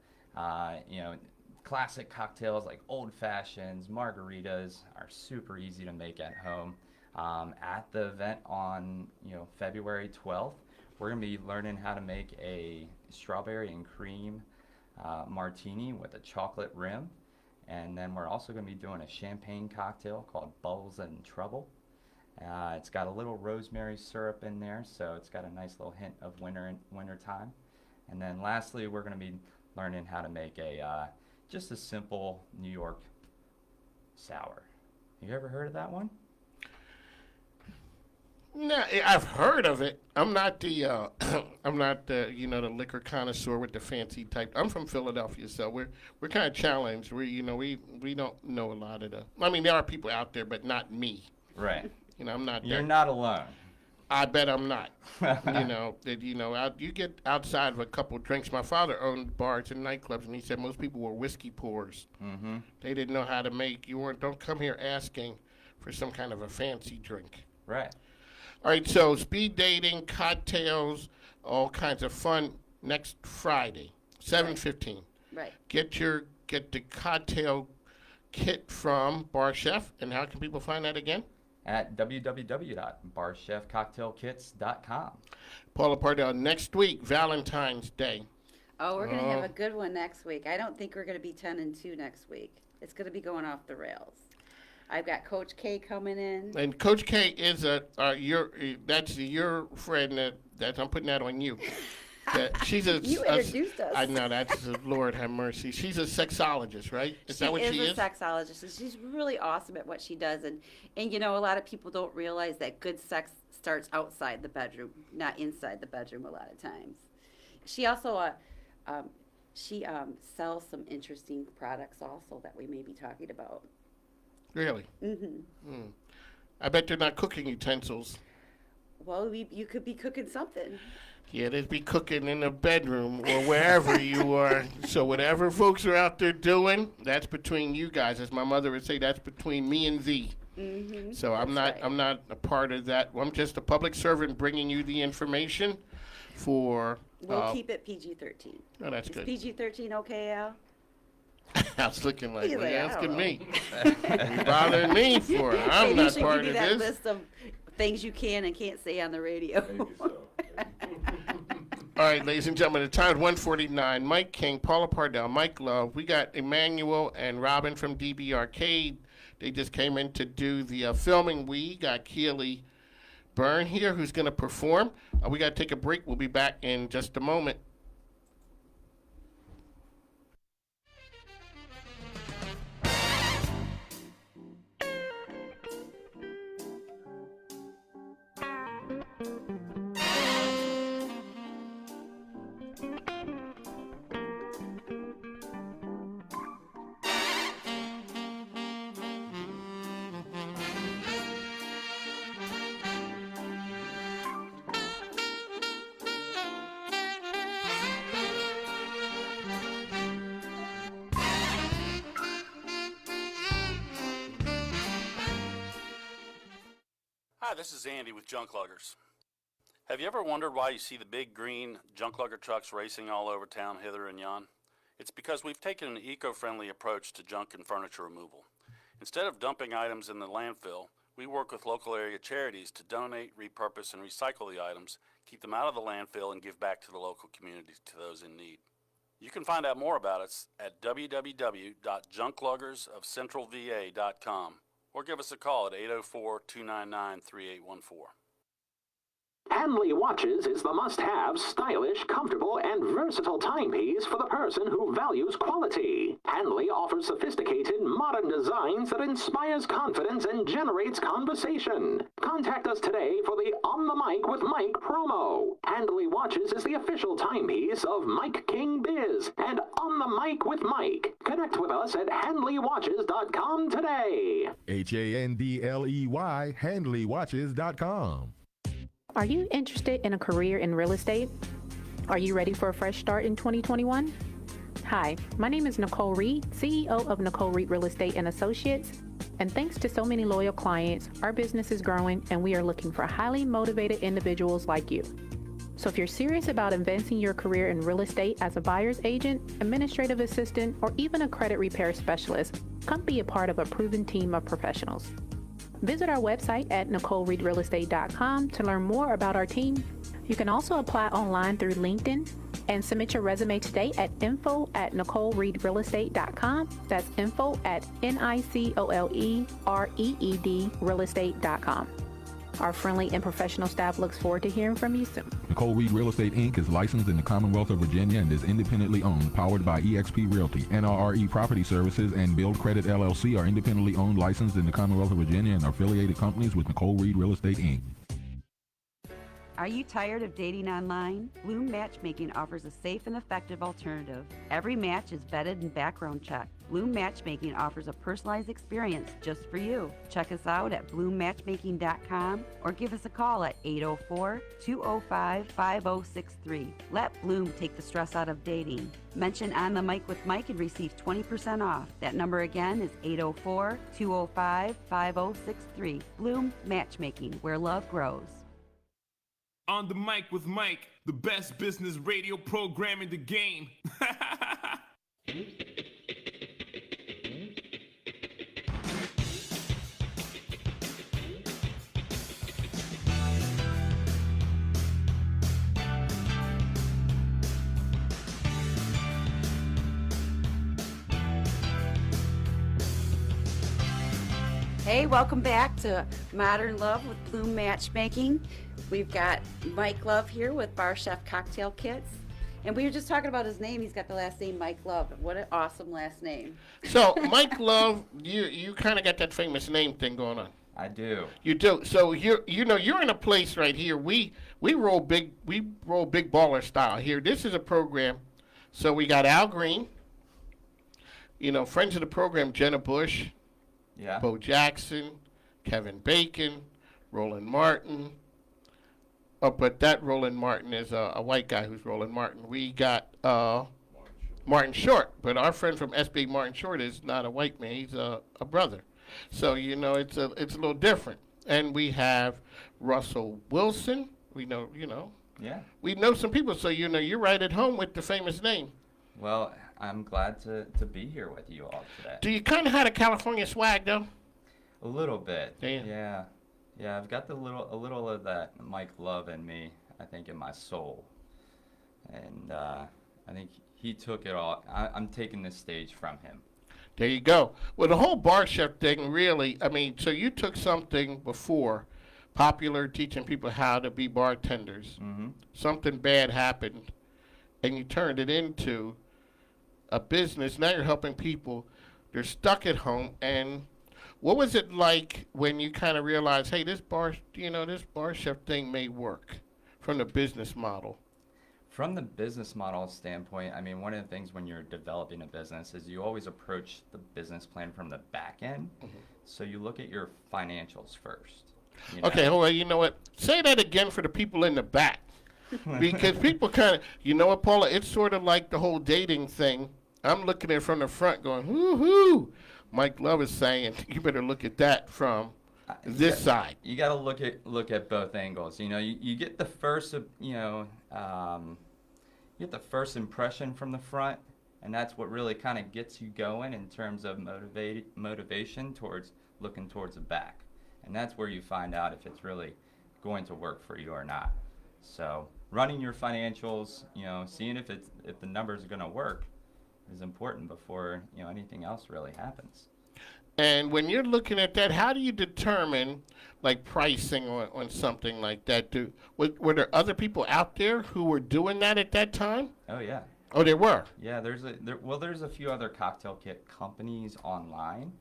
classic cocktails like old fashions, margaritas are super easy to make at home. At the event on February 12th, we're going to be learning how to make a strawberry and cream martini with a chocolate rim. And then we're also going to be doing a champagne cocktail called Bubbles and Trouble. It's got a little rosemary syrup in there, so it's got a nice little hint of winter time. And then lastly, we're going to be learning how to make just a simple New York sour. You ever heard of that one? No, I've heard of it. I'm not the the liquor connoisseur with the fancy type. I'm from Philadelphia, so we're kind of challenged. We don't know a lot of the. I mean, there are people out there, but not me. Right. I'm not. You're not alone. I bet I'm not. You get outside of a couple drinks. My father owned bars and nightclubs, and he said most people were whiskey pours. Mm-hmm. They didn't know how to make. Don't come here asking for some kind of a fancy drink. Right. All right, so speed dating, cocktails, all kinds of fun next Friday, 7:15. Right. Get the cocktail kit from Bar Chef, and how can people find that again? At www.barchefcocktailkits.com. Paula Pardell, next week, Valentine's Day. Oh, we're going to have a good one next week. I don't think we're going to be 10 and 2 next week. It's going to be going off the rails. I've got Coach K coming in. And Coach K is that's your friend that I'm putting that on you. She's you introduced us. I know, that's Lord have mercy. She's a sexologist, right? Is that what she is? She is a sexologist, and she's really awesome at what she does. And a lot of people don't realize that good sex starts outside the bedroom, not inside the bedroom a lot of times. She also sells some interesting products also that we may be talking about. Really? Mm-hmm. I bet they're not cooking utensils. Well, you could be cooking something. Yeah, they'd be cooking in the bedroom or wherever you are. So whatever folks are out there doing, that's between you guys. As my mother would say, that's between me and thee. Mm-hmm. So I'm not a part of that. I'm just a public servant bringing you the information for... We'll keep it PG-13. Oh, that's good. Is PG-13 okay, Al? I was looking like, He's what are you asking me? What are you bothering me for? I'm not part of this. this. List of things you can and can't say on the radio. All right, ladies and gentlemen, the time is 1:49. Mike King, Paula Pardell, Mike Love. We got Emmanuel and Robin from DB Arcade. They just came in to do the filming. We got Keely Byrne here who's going to perform. We got to take a break. We'll be back in just a moment. Hi, this is Andy with Junk Luggers. Have you ever wondered why you see the big green junk lugger trucks racing all over town hither and yon? It's because we've taken an eco-friendly approach to junk and furniture removal. Instead of dumping items in the landfill, we work with local area charities to donate, repurpose, and recycle the items, keep them out of the landfill, and give back to the local community to those in need. You can find out more about us at www.junkluggersofcentralva.com or give us a call at 804-299-3814. Hanley Watches is the must-have, stylish, comfortable, and versatile timepiece for the person who values quality. Hanley offers sophisticated, modern designs that inspires confidence and generates conversation. Contact us today for the On the Mic with Mike promo. Hanley Watches is the official timepiece of Mike King Biz and On the Mic with Mike. Connect with us at HanleyWatches.com today. HANDLEY, HanleyWatches.com. Are you interested in a career in real estate? Are you ready for a fresh start in 2021? Hi, my name is Nicole Reed, CEO of Nicole Reed Real Estate and Associates. And thanks to so many loyal clients, our business is growing and we are looking for highly motivated individuals like you. So if you're serious about advancing your career in real estate as a buyer's agent, administrative assistant, or even a credit repair specialist, come be a part of a proven team of professionals. Visit our website at NicoleReedRealEstate.com to learn more about our team. You can also apply online through LinkedIn and submit your resume today at info@NicoleReedRealEstate.com. That's info@NicoleReed realestate.com. Our friendly and professional staff looks forward to hearing from you soon. Nicole Reed Real Estate Inc. is licensed in the Commonwealth of Virginia and is independently owned, powered by eXp Realty. NRRE Property Services and Build Credit LLC are independently owned, licensed in the Commonwealth of Virginia and are affiliated companies with Nicole Reed Real Estate Inc. Are you tired of dating online? Bloom Matchmaking offers a safe and effective alternative. Every match is vetted and background checked. Bloom Matchmaking offers a personalized experience just for you. Check us out at bloommatchmaking.com or give us a call at 804-205-5063. Let Bloom take the stress out of dating. Mention On the Mic with Mike and receive 20% off. That number again is 804-205-5063. Bloom Matchmaking, where love grows. On the Mic with Mike, the best business radio program in the game. Hey, welcome back to Modern Love with Bloom Matchmaking. We've got Mike Love here with Bar Chef Cocktail Kits. And we were just talking about his name. He's got the last name Mike Love. What an awesome last name. So, Mike Love, you kind of got that famous name thing going on. I do. You do. So you're in a place right here. We roll big baller style here. This is a program. So we got Al Green, friends of the program, Jenna Bush, Bo Jackson, Kevin Bacon, Roland Martin. Oh, but that Roland Martin is a white guy who's Roland Martin. We got Martin Short, but our friend from SB Martin Short is not a white man. He's a brother. So, it's a little different. And we have Russell Wilson. We know. Yeah. We know some people, so you're right at home with the famous name. Well, I'm glad to be here with you all today. Do you kind of have a California swag, though? A little bit. Yeah. Yeah, I've got a little of that Mike Love in me, I think, in my soul. And I think he took it all. I'm taking this stage from him. There you go. Well, the whole bar chef thing, really, so you took something before, popular, teaching people how to be bartenders. Mm-hmm. Something bad happened, and you turned it into a business. Now you're helping people. They're stuck at home, and what was it like when you kind of realized, hey, this bar chef thing may work from the business model? From the business model standpoint, one of the things when you're developing a business is you always approach the business plan from the back end. Mm-hmm. So you look at your financials first. Okay, hold on. You know what? Say that again for the people in the back. Because people kind of, what, Paula? It's sort of like the whole dating thing. I'm looking at it from the front going, whoo-hoo. Mike Love is saying, you better look at that from this side. You got to look at both angles. You get the first, you get the first impression from the front, and that's what really kind of gets you going in terms of motivation towards looking towards the back. And that's where you find out if it's really going to work for you or not. So running your financials, seeing if the numbers are going to work is important before anything else really happens. And when you're looking at that, how do you determine pricing on something like that? Were there other people out there who were doing that at that time? Oh yeah. Oh, there were. Yeah, there's a few other cocktail kit companies online,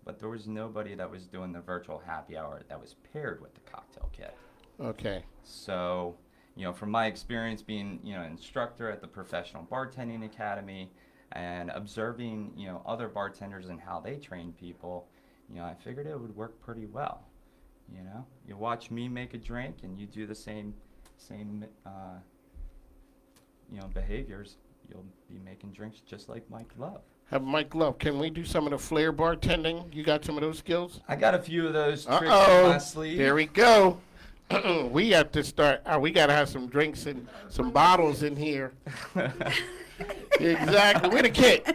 but there was nobody that was doing the virtual happy hour that was paired with the cocktail kit. Okay. So, from my experience being an instructor at the Professional Bartending Academy, and observing, other bartenders and how they train people, I figured it would work pretty well. You know, you watch me make a drink, and you do the same, behaviors. You'll be making drinks just like Mike Love. Have Mike Love. Can we do some of the flair bartending? You got some of those skills? I got a few of those tricks up my sleeve. There we go. We have to start. We got to have some drinks and some bottles in here. Exactly. We're the kit.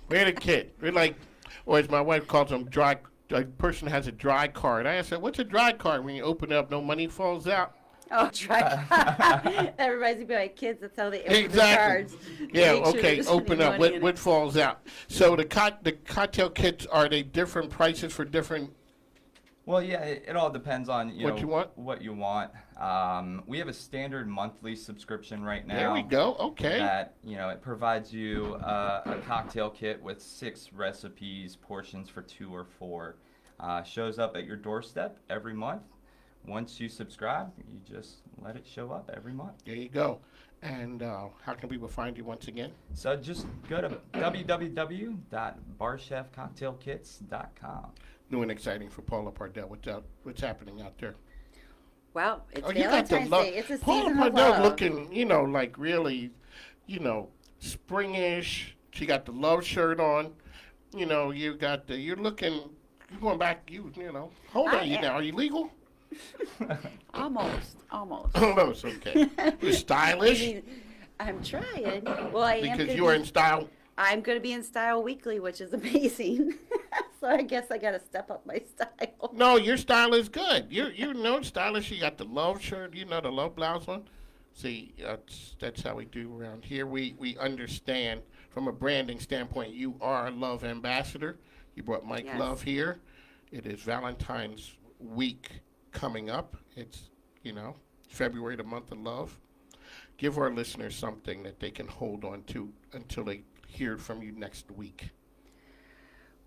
We're the kit. We're like, or as my wife calls them, dry. A person has a dry card. I asked her, what's a dry card? When you open it up, no money falls out. Oh, try. That reminds me of my kids. That's how they open the cards. Yeah, Make sure okay, there's open any up. money in What falls out? So the cocktail kits, are they different prices for different? Well, yeah, it all depends on What you want? What you want. We have a standard monthly subscription right now. There we go. Okay. That it provides you a cocktail kit with 6 recipes, portions for 2 or 4. Shows up at your doorstep every month. Once you subscribe, you just let it show up every month. There you go. And how can people find you once again? So just go to www.barchefcocktailkits.com. New and exciting for Paula Pardell. What's happening out there? Well, it's you got the Valentine's Day. It's a Paula season of Pardell love. looking, like really, springish. She got the love shirt on. You're going back, how old are you now? Are you legal? Almost. Almost, okay. You're stylish? I'm trying. Well, I am. Because you are in style? I'm going to be in style weekly, which is amazing. So I guess I got to step up my style. No, your style is good. You're stylish. You got the love shirt, the love blouse on. See, that's how we do around here. We understand from a branding standpoint, you are a love ambassador. You brought Mike Love here. It is Valentine's week coming up. It's, February, the month of love. Give our listeners something that they can hold on to until they hear from you next week.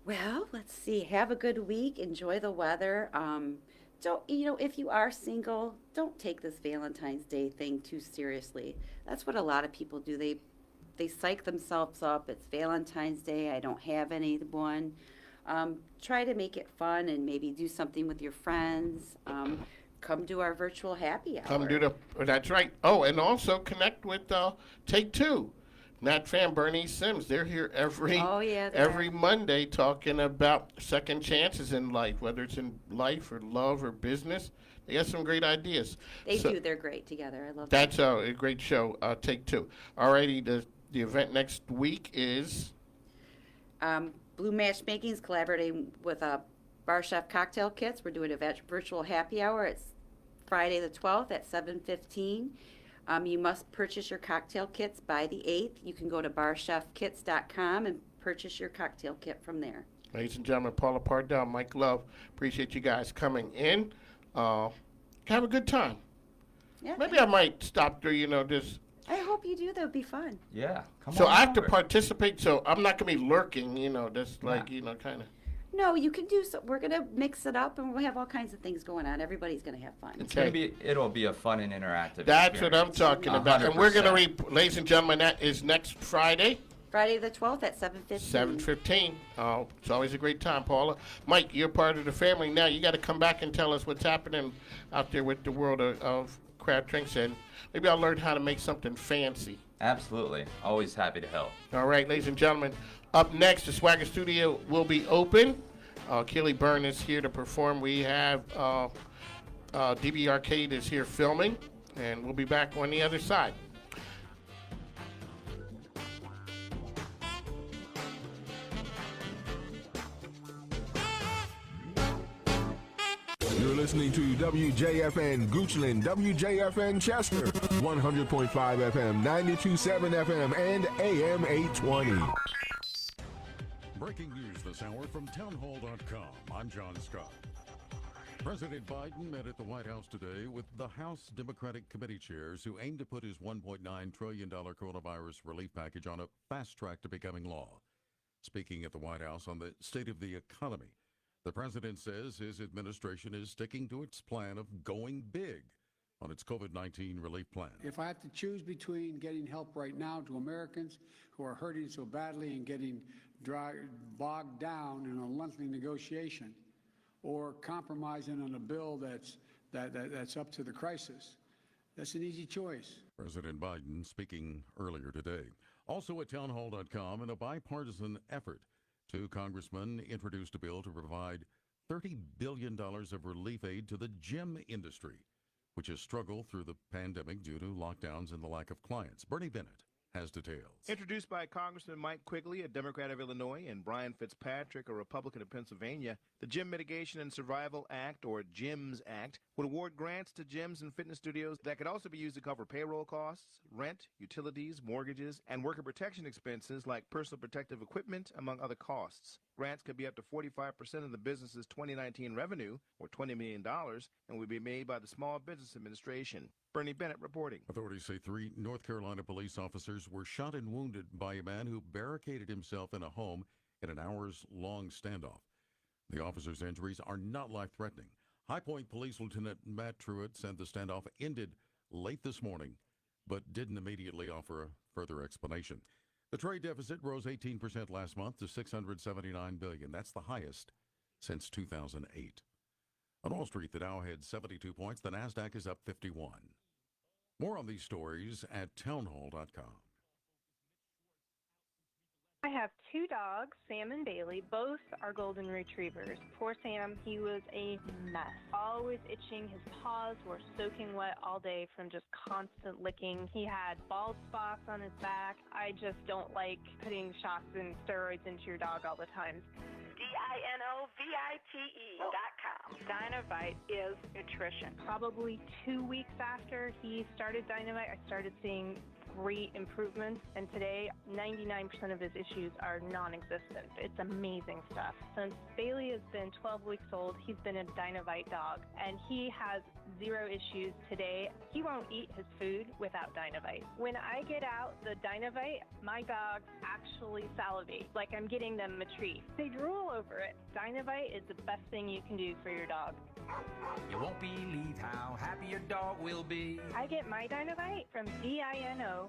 Well, let's see. Have a good week. Enjoy the weather. Don't, if you are single, don't take this Valentine's Day thing too seriously. That's what a lot of people do. They psych themselves up. It's Valentine's Day. I don't have anyone. Try to make it fun and maybe do something with your friends. Come do our virtual happy hour. That's right. Oh, and also connect with Take Two. Nat Fan, Bernice Sims. They're here every Monday talking about second chances in life, whether it's in life or love or business. They got some great ideas. They do. They're great together. I love that. That's a great show, Take Two. All righty, the event next week is? Blue Matchmaking is collaborating with Bar Chef Cocktail Kits. We're doing a virtual happy hour. It's Friday the 12th at 7:15. You must purchase your cocktail kits by the 8th. You can go to barchefkits.com and purchase your cocktail kit from there. Ladies and gentlemen, Paula Pardell, Mike Love, appreciate you guys coming in. Have a good time. Yeah, maybe I might stop through, just... I hope you do. That would be fun. Yeah, come on. So I have to participate, so I'm not going to be lurking, just like, kind of... No, you can do so. We're going to mix it up, and we'll have all kinds of things going on. Everybody's going to have fun. It'll be a fun and interactive That's what I'm talking about. 100%. And we're going to, ladies and gentlemen, that is next Friday. Friday the 12th at 7:15. 7:15. It's always a great time, Paula. Mike, you're part of the family now. You got to come back and tell us what's happening out there with the world of craft drinks, and maybe I'll learn how to make something fancy. Absolutely. Always happy to help. All right, ladies and gentlemen. Up next, the Swagger Studio will be open. Keely Byrne is here to perform. We have DB Arcade is here filming, and we'll be back on the other side. You're listening to WJFN Goochland, WJFN Chester, 100.5 FM, 92.7 FM, and AM 820. Breaking news this hour from townhall.com. I'm John Scott. President Biden met at the White House today with the House Democratic Committee chairs who aim to put his $1.9 trillion coronavirus relief package on a fast track to becoming law. Speaking at the White House on the state of the economy, the president says his administration is sticking to its plan of going big on its COVID-19 relief plan. If I have to choose between getting help right now to Americans who are hurting so badly and getting bogged down in a lengthy negotiation, or compromising on a bill that's up to the crisis. That's an easy choice. President Biden speaking earlier today. Also at townhall.com, in a bipartisan effort, two congressmen introduced a bill to provide $30 billion of relief aid to the gym industry, which has struggled through the pandemic due to lockdowns and the lack of clients. Bernie Bennett has details. Introduced by Congressman Mike Quigley, a Democrat of Illinois, and Brian Fitzpatrick, a Republican of Pennsylvania, the Gym Mitigation and Survival Act, or GYMS Act, would award grants to gyms and fitness studios that could also be used to cover payroll costs, rent, utilities, mortgages, and worker protection expenses like personal protective equipment, among other costs. Grants could be up to 45% of the business's 2019 revenue, or $20 million, and would be made by the Small Business Administration. Bernie Bennett reporting. Authorities say 3 North Carolina police officers were shot and wounded by a man who barricaded himself in a home in an hours-long standoff. The officers' injuries are not life-threatening. High Point Police Lieutenant Matt Truitt said the standoff ended late this morning, but didn't immediately offer a further explanation. The trade deficit rose 18% last month to $679 billion. That's the highest since 2008. On Wall Street, the Dow had 72 points. The Nasdaq is up 51. More on these stories at townhall.com. I have 2 dogs, Sam and Bailey. Both are golden retrievers. Poor Sam, he was a mess. Always itching. His paws were soaking wet all day from just constant licking. He had bald spots on his back. I just don't like putting shots and steroids into your dog all the time. DINOVITE.com. Dynovite is nutrition. Probably 2 weeks after he started Dynovite, I started seeing great improvements, and today 99% of his issues are non-existent. It's amazing stuff. Since Bailey has been 12 weeks old, he's been a Dynovite dog, and he has 0 issues today. He won't eat his food without Dynovite. When I get out the Dynovite, my dogs actually salivate, like I'm getting them a treat. They drool over it. Dynovite is the best thing you can do for your dog. You won't believe how happy your dog will be. I get my Dynovite from DINOVITE.com.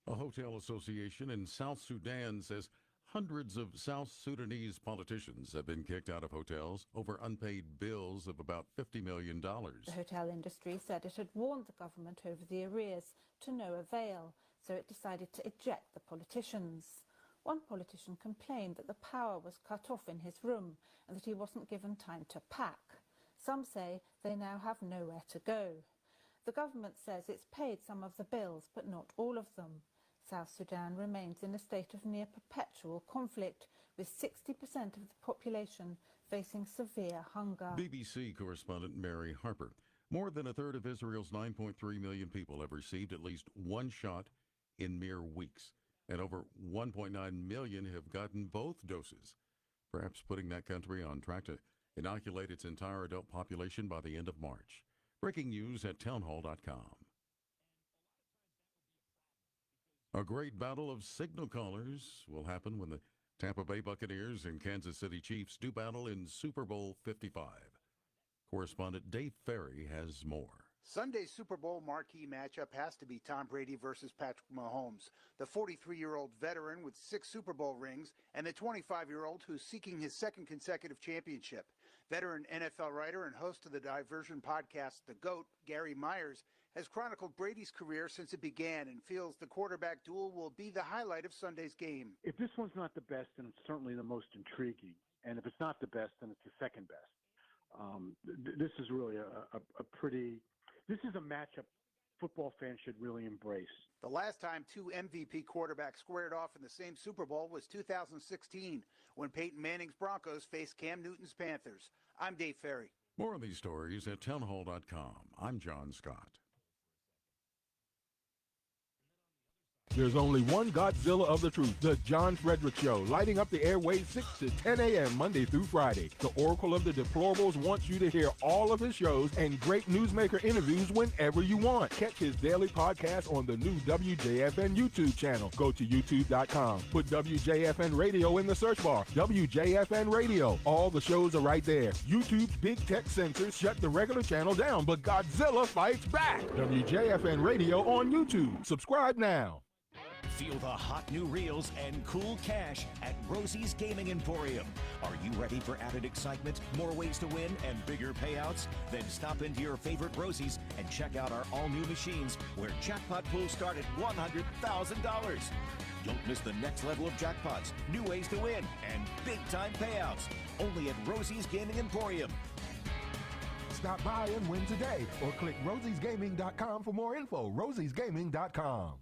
A hotel association in South Sudan says hundreds of South Sudanese politicians have been kicked out of hotels over unpaid bills of about $50 million. The hotel industry said it had warned the government over the arrears to no avail, so it decided to eject the politicians. One politician complained that the power was cut off in his room and that he wasn't given time to pack. Some say they now have nowhere to go. The government says it's paid some of the bills, but not all of them. South Sudan remains in a state of near perpetual conflict, with 60% of the population facing severe hunger. BBC correspondent Mary Harper. More than a third of Israel's 9.3 million people have received at least one shot in mere weeks, and over 1.9 million have gotten both doses, perhaps putting that country on track to inoculate its entire adult population by the end of March. Breaking news at townhall.com. A great battle of signal callers will happen when the Tampa Bay Buccaneers and Kansas City Chiefs do battle in Super Bowl 55. Correspondent Dave Ferry has more. Sunday's Super Bowl marquee matchup has to be Tom Brady versus Patrick Mahomes, the 43-year-old veteran with 6 Super Bowl rings and the 25-year-old who's seeking his second consecutive championship. Veteran NFL writer and host of the diversion podcast The GOAT, Gary Myers, has chronicled Brady's career since it began and feels the quarterback duel will be the highlight of Sunday's game. If this one's not the best, then it's certainly the most intriguing. And if it's not the best, then it's the second best. This is really this is a matchup football fans should really embrace. The last time 2 MVP quarterbacks squared off in the same Super Bowl was 2016, when Peyton Manning's Broncos faced Cam Newton's Panthers. I'm Dave Ferry. More of these stories at townhall.com. I'm John Scott. There's only one Godzilla of the truth, The John Frederick Show, lighting up the airwaves 6 to 10 a.m. Monday through Friday. The Oracle of the Deplorables wants you to hear all of his shows and great newsmaker interviews whenever you want. Catch his daily podcast on the new WJFN YouTube channel. Go to youtube.com. Put WJFN Radio in the search bar. WJFN Radio. All the shows are right there. YouTube's big tech censors shut the regular channel down, but Godzilla fights back. WJFN Radio on YouTube. Subscribe now. Feel the hot new reels and cool cash at Rosie's Gaming Emporium. Are you ready for added excitement, more ways to win, and bigger payouts? Then stop into your favorite Rosie's and check out our all-new machines where jackpot pools start at $100,000. Don't miss the next level of jackpots, new ways to win, and big-time payouts. Only at Rosie's Gaming Emporium. Stop by and win today or click rosiesgaming.com for more info. rosiesgaming.com.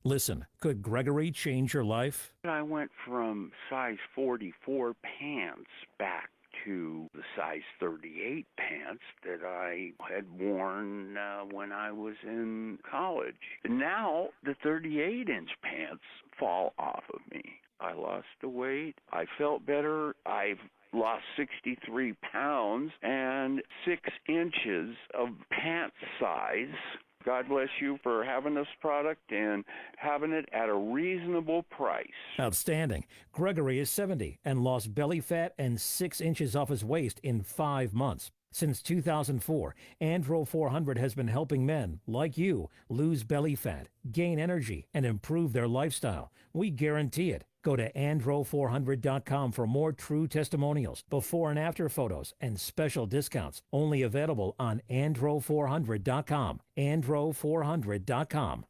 Listen, could Gregory change your life? I went from size 44 pants back to the size 38 pants that I had worn when I was in college. Now the 38-inch pants fall off of me. I lost the weight. I felt better. I've lost 63 pounds and 6 inches of pant size. God bless you for having this product and having it at a reasonable price. Outstanding. Gregory is 70 and lost belly fat and 6 inches off his waist in 5 months. Since 2004, Andro 400 has been helping men like you lose belly fat, gain energy, and improve their lifestyle. We guarantee it. Go to andro400.com for more true testimonials, before and after photos, and special discounts. Only available on andro400.com. andro400.com.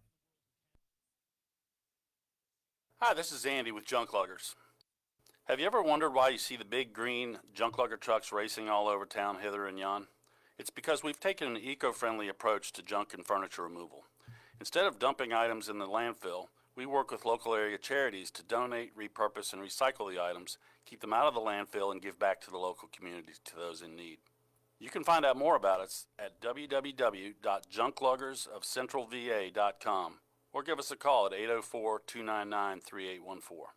Hi, this is Andy with Junk Luggers. Have you ever wondered why you see the big green junk lugger trucks racing all over town hither and yon? It's because we've taken an eco-friendly approach to junk and furniture removal. Instead of dumping items in the landfill, we work with local area charities to donate, repurpose, and recycle the items, keep them out of the landfill, and give back to the local community to those in need. You can find out more about us at www.junkluggersofcentralva.com or give us a call at 804-299-3814.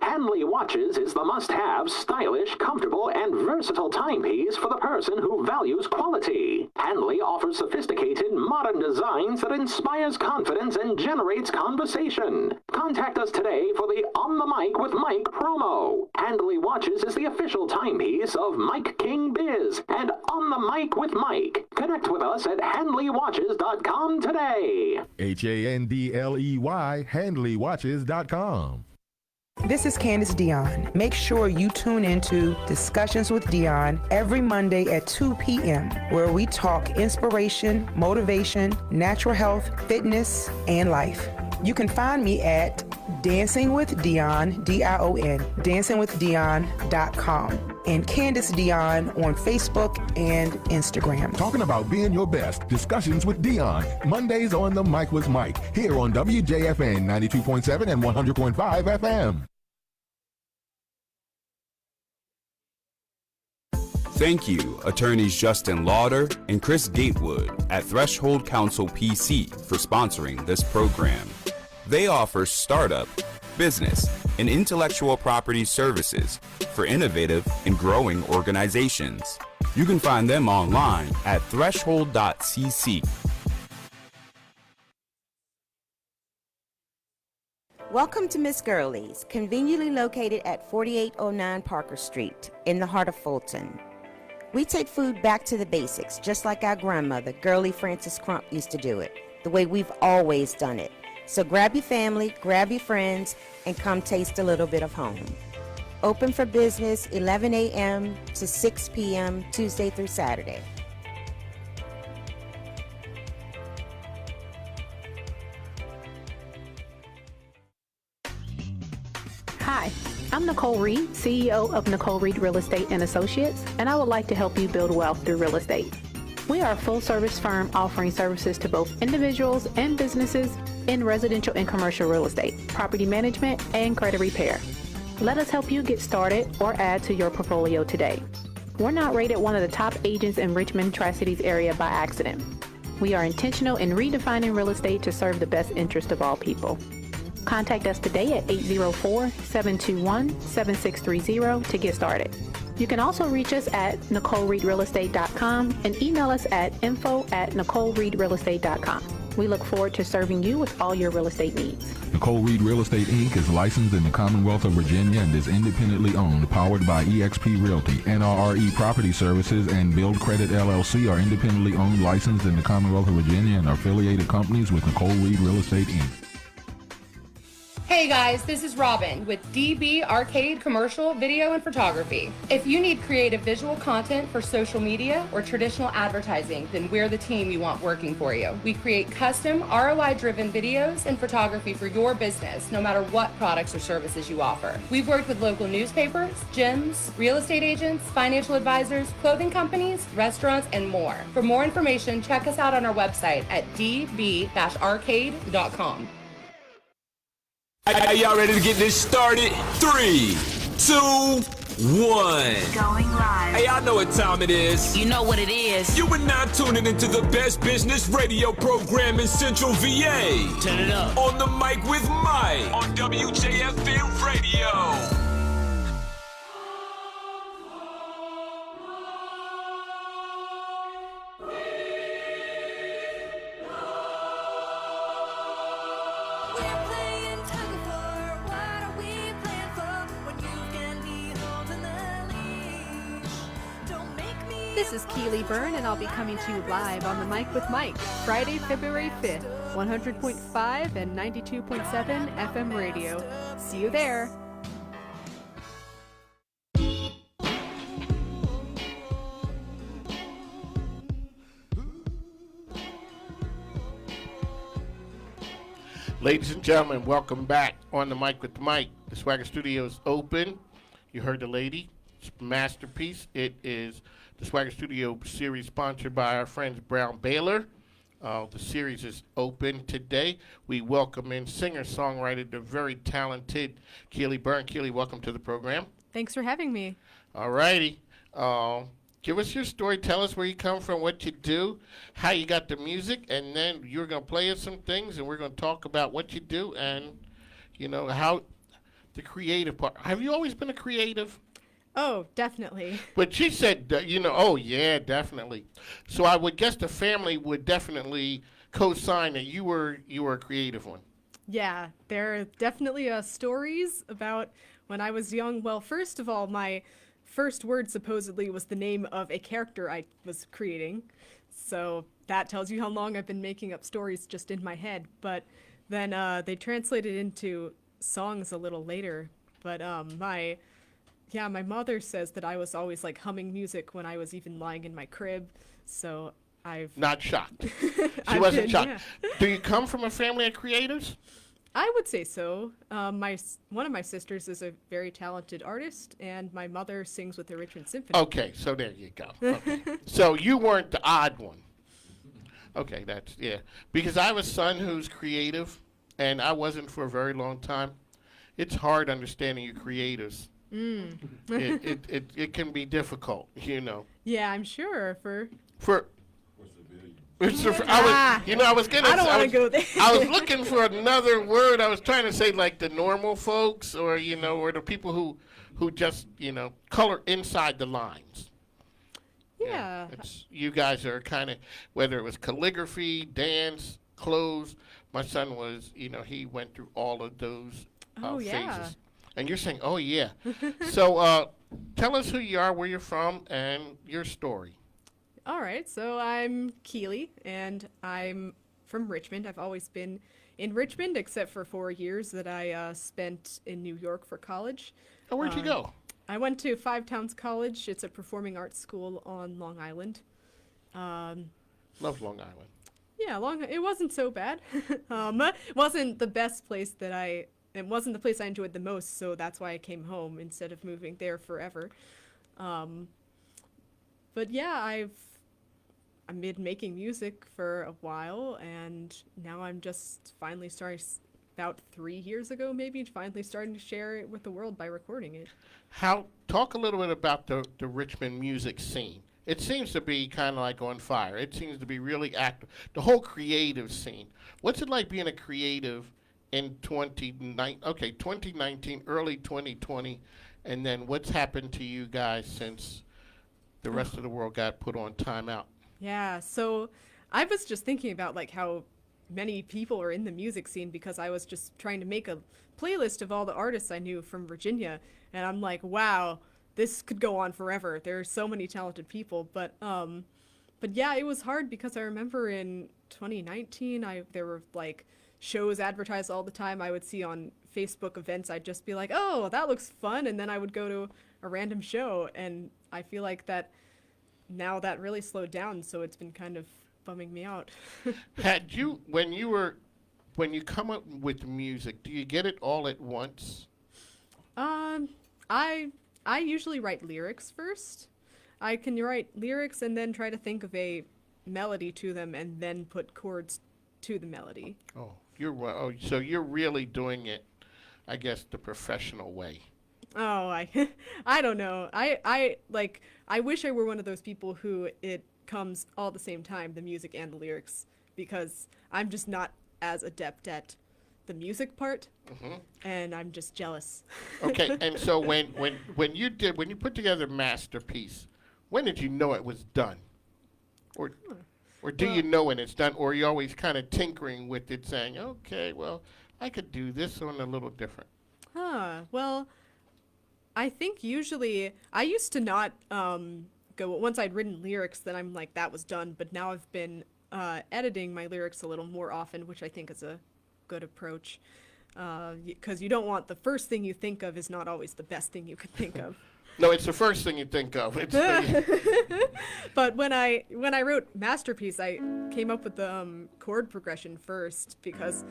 Handley Watches is the must-have, stylish, comfortable, and versatile timepiece for the person who values quality. Handley offers sophisticated, modern designs that inspires confidence and generates conversation. Contact us today for the On the Mic with Mike promo. Handley Watches is the official timepiece of Mike King Biz and On the Mic with Mike. Connect with us at handleywatches.com today. HANDLEY, handleywatches.com. This is Candace Dion. Make sure you tune into Discussions with Dion every Monday at 2 p.m., where we talk inspiration, motivation, natural health, fitness, and life. You can find me at Dancing with Dion, D-I-O-N, dancingwithdion.com, and Candace Dion on Facebook and Instagram. Talking about being your best. Discussions with Dion. Mondays on the Mic with Mike. Here on WJFN 92.7 and 100.5 FM. Thank you, attorneys Justin Lauder and Chris Gatewood at Threshold Counsel PC for sponsoring this program. They offer startup, business, and intellectual property services for innovative and growing organizations. You can find them online at threshold.cc. Welcome to Miss Gurley's, conveniently located at 4809 Parker Street in the heart of Fulton. We take food back to the basics, just like our grandmother, Gurley Frances Crump, used to do it, the way we've always done it. So grab your family, grab your friends, and come taste a little bit of home. Open for business 11 a.m. to 6 p.m. Tuesday through Saturday. Hi, I'm Nicole Reed, CEO of Nicole Reed Real Estate and Associates, and I would like to help you build wealth through real estate. We are a full-service firm offering services to both individuals and businesses in residential and commercial real estate, property management, and credit repair. Let us help you get started or add to your portfolio today. We're not rated one of the top agents in Richmond Tri-Cities area by accident. We are intentional in redefining real estate to serve the best interest of all people. Contact us today at 804-721-7630 to get started. You can also reach us at NicoleReedRealEstate.com and email us at info@NicoleReedRealEstate.com. We look forward to serving you with all your real estate needs. Nicole Reed Real Estate Inc. is licensed in the Commonwealth of Virginia and is independently owned, powered by eXp Realty. NRRE Property Services and Build Credit LLC are independently owned, licensed in the Commonwealth of Virginia and are affiliated companies with Nicole Reed Real Estate Inc. Hey guys, this is Robin with DB Arcade Commercial Video and Photography. If you need creative visual content for social media or traditional advertising, then we're the team you want working for you. We create custom ROI-driven videos and photography for your business, no matter what products or services you offer. We've worked with local newspapers, gyms, real estate agents, financial advisors, clothing companies, restaurants, and more. For more information, check us out on our website at db-arcade.com. Are y'all ready to get this started? 3, 2, 1. Going live. Hey, I know what time it is. You know what it is. You are now tuning into the best business radio program in Central VA. Turn it up. On the mic with Mike on WJFM Radio. This is Keely Byrne, and I'll be coming to you live on the Mic with Mike, Friday, February 5th, 100.5 and 92.7 FM radio. See you there. Ladies and gentlemen, welcome back on the Mic with Mike. The Swagger Studio is open. You heard the lady. It's a masterpiece. It is the Swagger Studio series sponsored by our friends Brown Baylor. The series is open today. We welcome in singer-songwriter, the very talented Keely Byrne. Keely, welcome to the program. Thanks for having me. All righty. Give us your story. Tell us where you come from, what you do, how you got the music, and then you're going to play us some things, and we're going to talk about what you do and, you know, how the creative part. Have you always been a creative? Oh, definitely. But she said, oh, yeah, definitely. So I would guess the family would definitely co-sign that you were a creative one. Yeah, there are definitely stories about when I was young. Well, first of all, my first word supposedly was the name of a character I was creating. So that tells you how long I've been making up stories just in my head. But then they translated into songs a little later. But my mother says that I was always like humming music when I was even lying in my crib. So I've not shocked. She wasn't shocked. Yeah. Do you come from a family of creators? I would say so. One of my sisters is a very talented artist, and my mother sings with the Richmond Symphony. Okay, so there you go. Okay. So you weren't the odd one. Okay, because I have a son who's creative, and I wasn't for a very long time. It's hard understanding you creatives. It can be difficult, you know. Yeah, I'm sure. I don't want to go there. I was looking for another word. I was trying to say like the normal folks, or or the people who just color inside the lines. Yeah. You guys are kind of, whether it was calligraphy, dance, clothes. My son was, he went through all of those phases. And you're saying, oh yeah. So tell us who you are, where you're from, and your story. All right, so I'm Keely, and I'm from Richmond. I've always been in Richmond, except for 4 years that I spent in New York for college. Oh, where'd you go? I went to Five Towns College. It's a performing arts school on Long Island. Love Long Island. Yeah, it wasn't so bad. It wasn't the best place it wasn't the place I enjoyed the most, so that's why I came home instead of moving there forever. But yeah, I've been making music for a while, and now I'm just finally starting, about 3 years ago maybe, finally starting to share it with the world by recording it. Talk a little bit about the Richmond music scene. It seems to be kind of like on fire. It seems to be really active. The whole creative scene. What's it like being a creative in 2019, early 2020, and then what's happened to you guys since the rest of the world got put on timeout? Yeah, so I was just thinking about like how many people are in the music scene, because I was just trying to make a playlist of all the artists I knew from Virginia, and I'm like, wow, this could go on forever. There are so many talented people, but yeah, it was hard because I remember in 2019 there were like shows advertised all the time I would see on Facebook events, I'd just be like, oh, that looks fun, and then I would go to a random show, and I feel like that now that really slowed down, so it's been kind of bumming me out. Had you, when you come up with music, do you get it all at once? I usually write lyrics first. I can write lyrics and then try to think of a melody to them and then put chords to the melody. So you're really doing it, I guess, the professional way. Oh, I don't know. I wish I were one of those people who it comes all at the same time, the music and the lyrics, because I'm just not as adept at the music part, and I'm just jealous. Okay, and so when you put together Masterpiece, when did you know it was done? Or do you know when it's done, or are you always kind of tinkering with it, saying, okay, well, I could do this one a little different? Well, I think usually, I used to not go, once I'd written lyrics, then I'm like, that was done, but now I've been editing my lyrics a little more often, which I think is a good approach, because you don't want the first thing you think of is not always the best thing you could think of. No, it's the first thing you think of. But when I wrote Masterpiece, I came up with the chord progression first because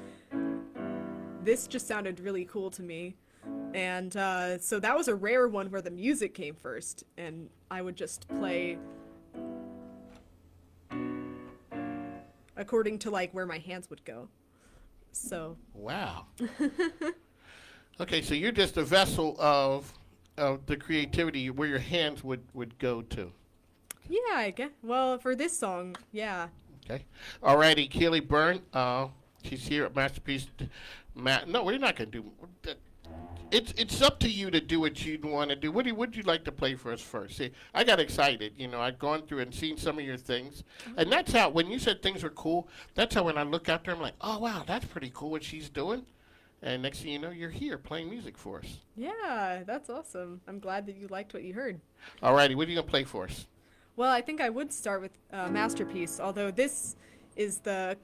this just sounded really cool to me. And so that was a rare one where the music came first, and I would just play according to like where my hands would go. So wow. Okay, so you're just a vessel of the creativity where your hands would go to. Yeah, I guess. Well, for this song, yeah. Okay. Alrighty, Keely Byrne. She's here at Masterpiece. No, we're not gonna do. It's up to you to do what you'd want to do. What would you like to play for us first? See, I got excited. You know, I'd gone through and seen some of your things, and that's how when you said things were cool. That's how when I look out there, I'm like, oh wow, that's pretty cool what she's doing. And next thing you know, you're here playing music for us. Yeah, that's awesome. I'm glad that you liked what you heard. Alrighty, what are you gonna play for us? Well, I think I would start with Masterpiece, although this is the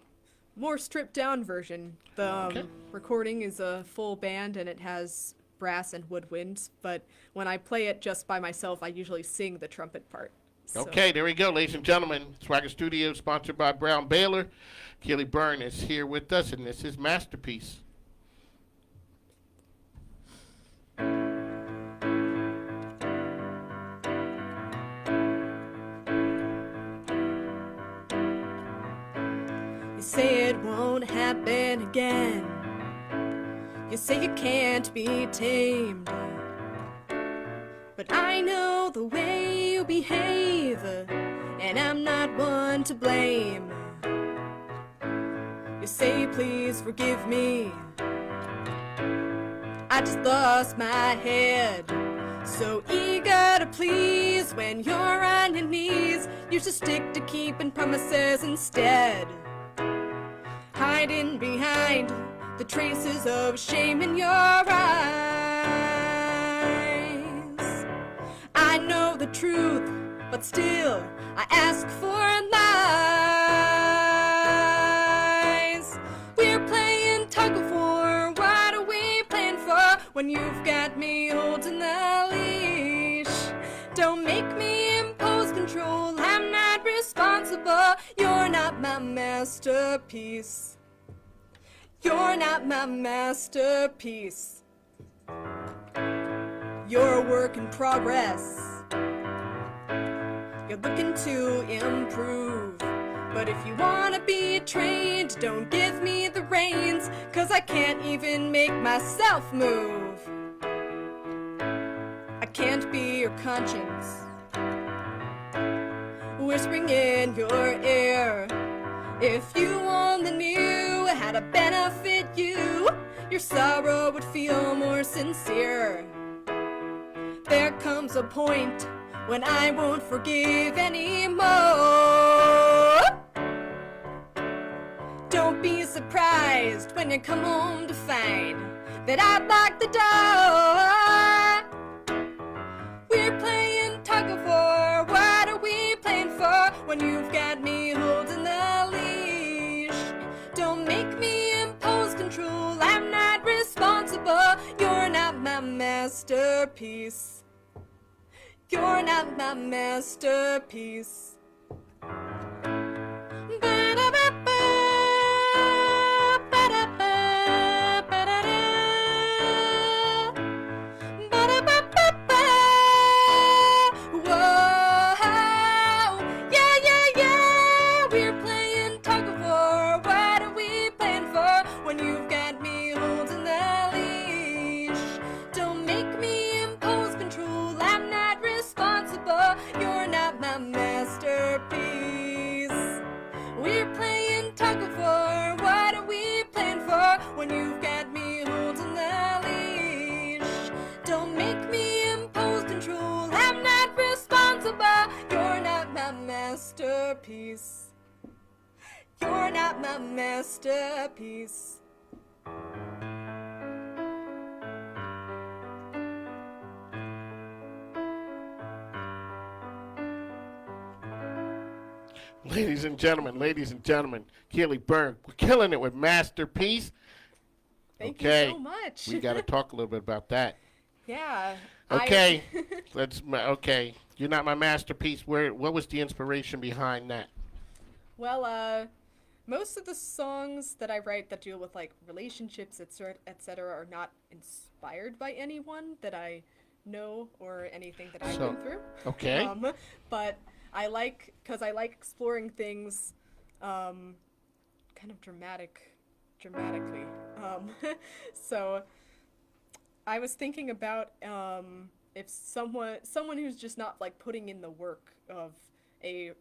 more stripped down version. The recording is a full band and it has brass and woodwinds, but when I play it just by myself, I usually sing the trumpet part. So. Okay, there we go, ladies and gentlemen. Swagger Studios, sponsored by Brown Baylor. Keely Byrne is here with us, and this is Masterpiece. You say it won't happen again. You say you can't be tamed. But I know the way you behave, and I'm not one to blame. You say please forgive me, I just lost my head. So eager to please when you're on your knees. You should stick to keeping promises instead. Hiding behind the traces of shame in your eyes. I know the truth, but still I ask for lies. We're playing tug of war. What are we playing for when you've got me holding the leash? Don't make me impose control. I'm not responsible. You're not my masterpiece. You're not my masterpiece. You're a work in progress. You're looking to improve. But if you wanna be trained, don't give me the reins, 'cause I can't even make myself move. I can't be your conscience, whispering in your ear. If you only knew how to benefit you, your sorrow would feel more sincere. There comes a point when I won't forgive anymore. Don't be surprised when you come home to find that I've locked the door. We're playing tug of war. What are we playing for when you've got me holding the leash? Don't make me impose masterpiece. You're not my masterpiece. Masterpiece. You're not my masterpiece. Ladies and gentlemen, Keely Byrne, we're killing it with Masterpiece. Thank Okay. you so much. We got to talk a little bit about that. Yeah. Okay. Okay. You're not my masterpiece. What was the inspiration behind that? Well, most of the songs that I write that deal with like relationships, etc., are not inspired by anyone that I know or anything that I've been through. Okay. But I like exploring things, kind of dramatically. So I was thinking about if someone who's just not like putting in the work of a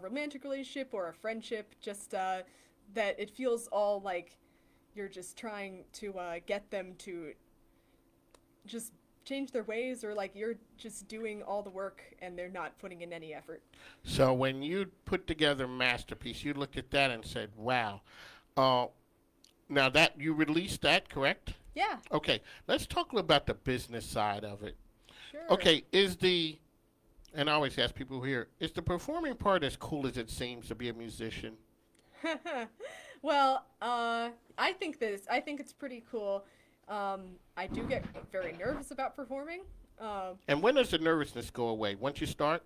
romantic relationship or a friendship, just that it feels all like you're just trying to get them to just change their ways, or like you're just doing all the work and they're not putting in any effort. So when you put together Masterpiece, you looked at that and said, wow. Now that you released that, correct? Yeah. Okay, let's talk a little about the business side of it. Sure. Okay, and I always ask people here, is the performing part as cool as it seems to be a musician? Well, I think it's pretty cool. I do get very nervous about performing. And when does the nervousness go away? Once you start?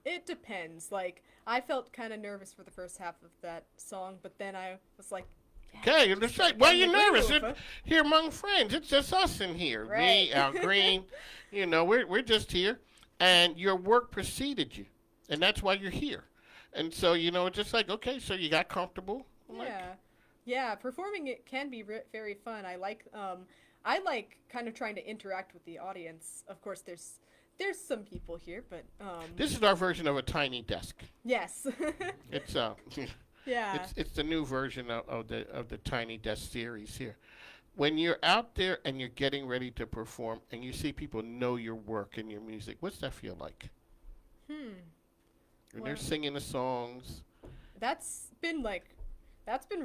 It depends. Like, I felt kind of nervous for the first half of that song, but then I was like, okay, you're just right. Why are you nervous? Here among friends. It's just us in here. Right. Me, Al Green. We're just here. And your work preceded you. And that's why you're here. And so, it's just like, okay, so you got comfortable. Yeah, performing it can be very fun. I like kind of trying to interact with the audience. Of course, there's some people here, but this is our version of a tiny desk. Yes. It's yeah. It's the new version of the tiny desk series here. When you're out there and you're getting ready to perform and you see people know your work and your music, what's that feel like? When they're singing the songs. That's been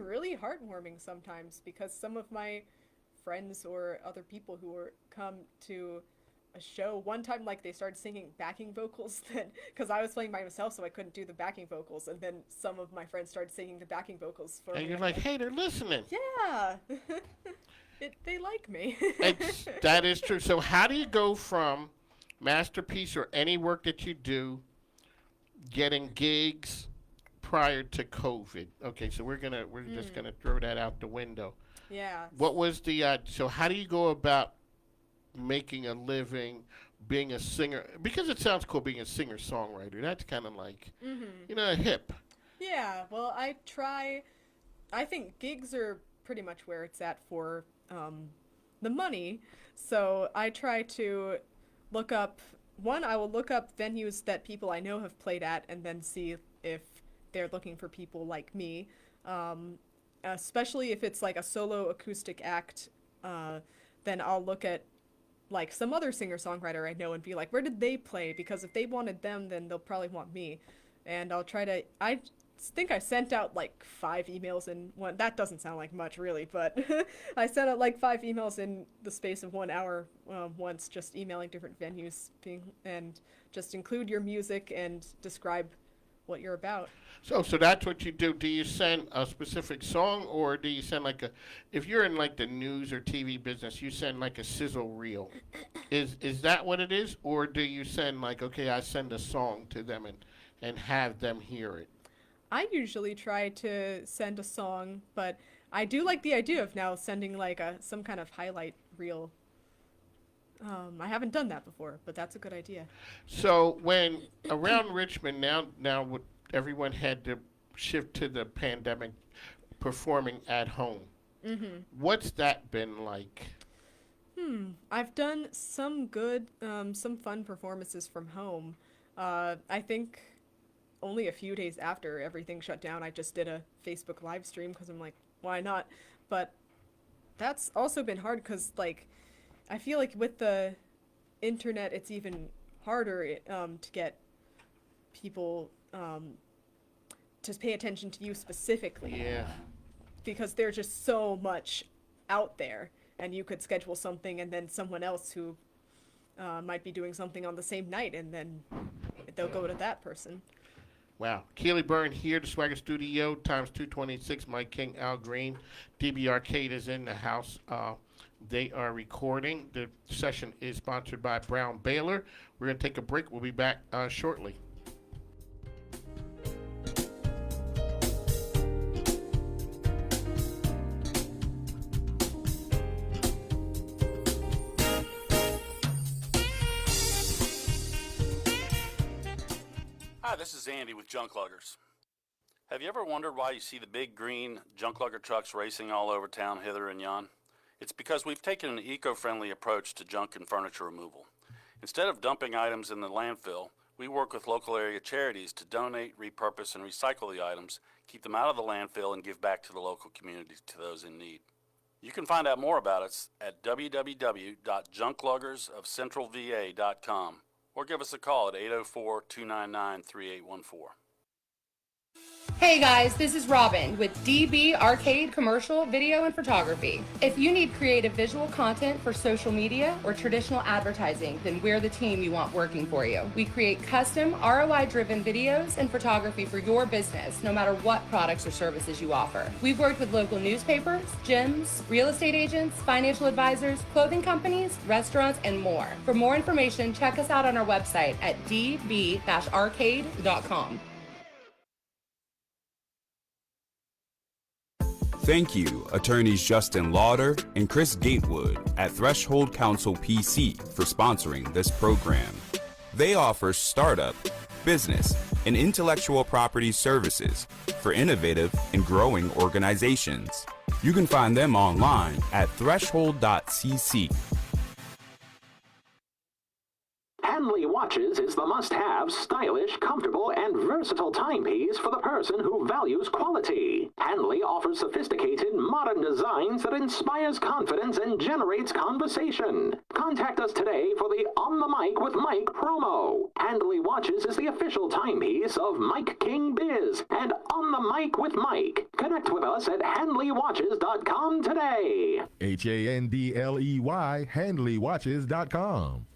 really heartwarming sometimes, because some of my friends or other people who come to a show, one time like they started singing backing vocals because I was playing by myself, so I couldn't do the backing vocals, and then some of my friends started singing the backing vocals for me. And you're like, hey, they're listening. Yeah. They like me. That is true. So how do you go from Masterpiece or any work that you do getting gigs prior to COVID? Okay, so we're just gonna throw that out the window. Yeah. What was the so how do you go about making a living, being a singer? Because it sounds cool being a singer-songwriter. That's kind of like, hip. Yeah, well, I think gigs are pretty much where it's at for the money. So I try to look up, I will look up venues that people I know have played at and then see if they're looking for people like me. Especially if it's like a solo acoustic act, then I'll look at like some other singer-songwriter I know and be like, where did they play? Because if they wanted them, then they'll probably want me. And I'll try to, I think I sent out like 5 emails in one, that doesn't sound like much really, but I sent out like 5 emails in the space of 1 hour once, just emailing different venues and just include your music and describe what you're about. So that's what you do. Do you send a specific song, or do you send like if you're in like the news or TV business, you send like a sizzle reel? Is that what it is? Or do you send like, okay, I send a song to them and have them hear it? I usually try to send a song, but I do like the idea of now sending like some kind of highlight reel. I haven't done that before, but that's a good idea. So when around Richmond now everyone had to shift to the pandemic performing at home. Mm-hmm. What's that been like? I've done some good, some fun performances from home. I think only a few days after everything shut down, I just did a Facebook live stream because I'm like, why not? But that's also been hard because, like, I feel like with the internet, it's even harder to get people to pay attention to you specifically. Yeah. Because there's just so much out there, and you could schedule something and then someone else who might be doing something on the same night, and then they'll go to that person. Wow. Keely Byrne here, the Swagger Studio, times 226, Mike King, Al Green. DB Arcade is in the house. They are recording. The session is sponsored by Brown Baylor. We're going to take a break. We'll be back shortly. Hi, this is Andy with Junk Luggers. Have you ever wondered why you see the big green junk lugger trucks racing all over town hither and yon? It's because we've taken an eco-friendly approach to junk and furniture removal. Instead of dumping items in the landfill, we work with local area charities to donate, repurpose, and recycle the items, keep them out of the landfill, and give back to the local community to those in need. You can find out more about us at www.junkluggersofcentralva.com or give us a call at 804-299-3814. Hey guys, this is Robin with DB Arcade Commercial Video and Photography. If you need creative visual content for social media or traditional advertising, then we're the team you want working for you. We create custom ROI-driven videos and photography for your business, no matter what products or services you offer. We've worked with local newspapers, gyms, real estate agents, financial advisors, clothing companies, restaurants, and more. For more information, check us out on our website at db-arcade.com. Thank you, attorneys Justin Lauder and Chris Gatewood at Threshold Counsel PC for sponsoring this program. They offer startup, business, and intellectual property services for innovative and growing organizations. You can find them online at threshold.cc. Henley Watches is the must-have, stylish, comfortable, and versatile timepiece for the person who values quality. Henley offers sophisticated, modern designs that inspires confidence and generates conversation. Contact us today for the On the Mic with Mike promo. Henley Watches is the official timepiece of Mike King Biz and On the Mic with Mike. Connect with us at HenleyWatches.com today. HANDLEY, HanleyWatches.com.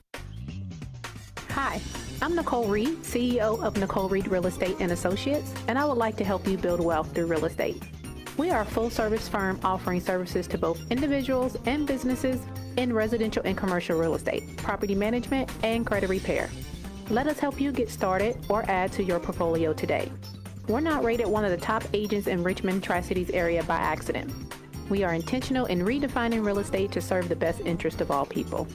Hi, I'm Nicole Reed, CEO of Nicole Reed Real Estate and Associates, and I would like to help you build wealth through real estate. We are a full-service firm offering services to both individuals and businesses in residential and commercial real estate, property management, and credit repair. Let us help you get started or add to your portfolio today. We're not rated one of the top agents in Richmond Tri-Cities area by accident. We are intentional in redefining real estate to serve the best interest of all people.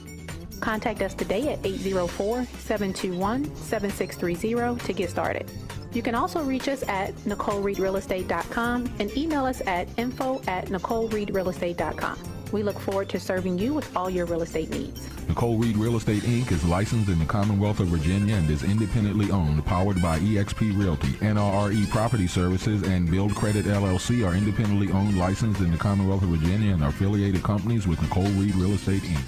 Contact us today at 804-721-7630 to get started. You can also reach us at NicoleReedRealEstate.com and email us at info@NicoleReedRealEstate.com. We look forward to serving you with all your real estate needs. Nicole Reed Real Estate Inc. is licensed in the Commonwealth of Virginia and is independently owned, powered by eXp Realty. NRRE Property Services and Build Credit LLC are independently owned, licensed in the Commonwealth of Virginia and are affiliated companies with Nicole Reed Real Estate Inc.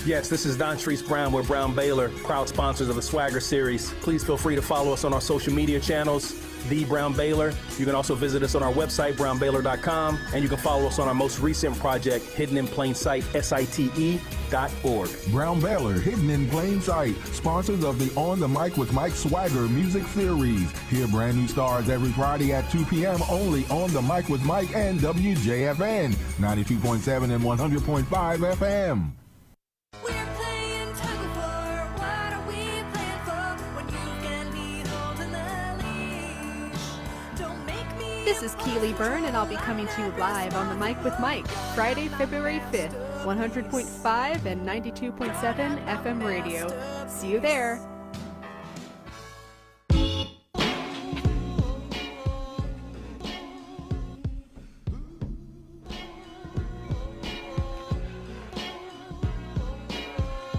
Yes, this is Don Treese Brown with Brown Baylor, proud sponsors of the Swagger Series. Please feel free to follow us on our social media channels. The Brown Baylor. You can also visit us on our website, brownbaylor.com, and you can follow us on our most recent project, Hidden in Plain Sight, site.org. Brown Baylor, Hidden in Plain Sight, sponsors of the On the Mic with Mike Swagger music series. Hear brand new stars every Friday at 2 p.m. only on the Mic with Mike and WJFN, 92.7 and 100.5 FM. This is Keely Byrne, and I'll be coming to you live on the Mic with Mike, Friday, February 5th, 100.5 and 92.7 FM radio. See you there.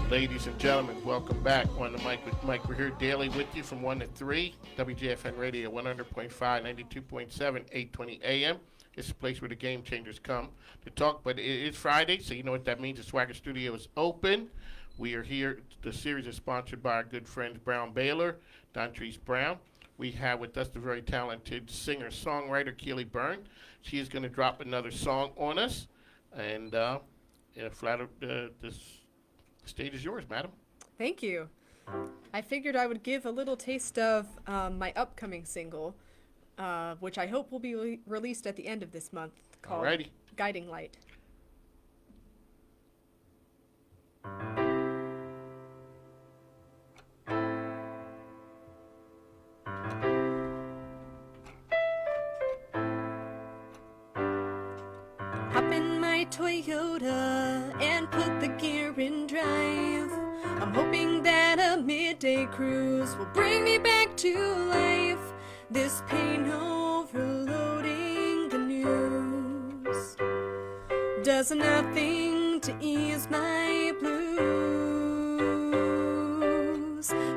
Ladies and gentlemen, welcome back on the Mic with Mike. We're here daily with you from 1 to 3. WJFN Radio 100.5, 92.7, 820 AM. It's a place where the game changers come to talk. But it is Friday, so you know what that means. The Swagger Studio is open. We are here. The series is sponsored by our good friends Brown Baylor, Dontrese Brown. We have with us the very talented singer-songwriter Keely Byrne. She is going to drop another song on us. And this stage is yours, madam. Thank you. I figured I would give a little taste of my upcoming single, which I hope will be released at the end of this month, called Alrighty. Guiding Light. Hop in my Toyota and put the gear in drive. I'm hoping that a midday cruise will bring me back to life. This pain overloading the news does nothing to ease my blues.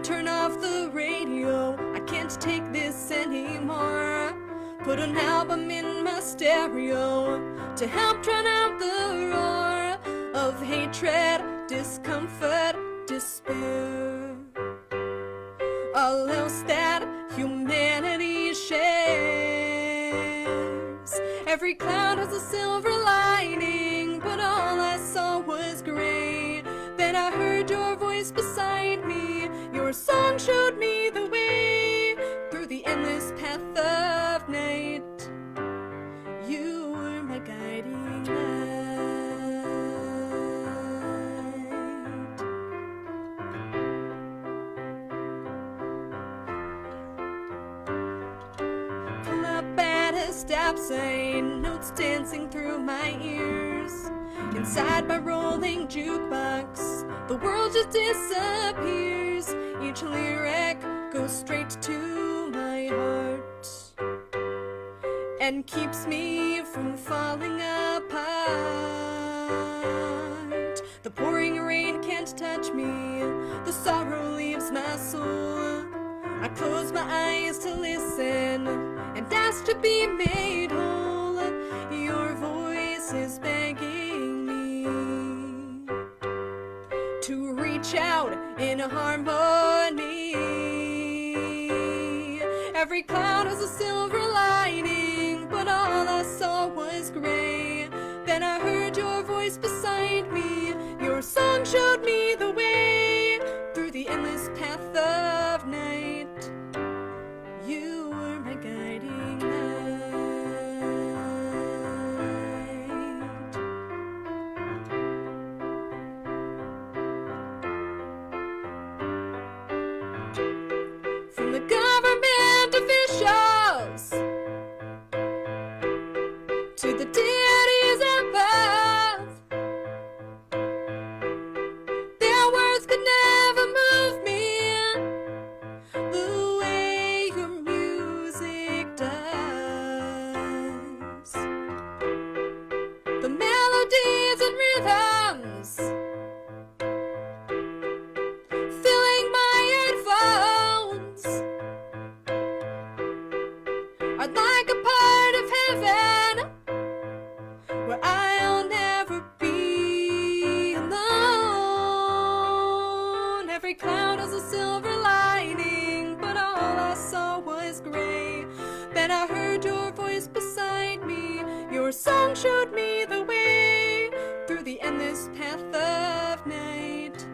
Turn off the radio, I can't take this anymore. Put an album in my stereo to help drown out the roar of hatred, discomfort, despair. All else that humanity shares. Every cloud has a silver lining, but all I saw was gray. Then I heard your voice beside me. Your song showed me the way through the endless path of night. You were my guiding light. Pull up at a stop sign, notes dancing through my ears. Inside my rolling jukebox, the world just disappears. Each lyric goes straight to my heart and keeps me from falling apart. The pouring rain can't touch me, the sorrow leaves my soul. I close my eyes to listen and ask to be made whole. Your voice is begging me to reach out in harmony. Every cloud has a silver lining, but all I saw was gray. Then I heard your voice beside me. Your song showed me the way through the endless path of night. You were my guiding light. From the government officials to the deities above, and showed me the way through the endless path of night.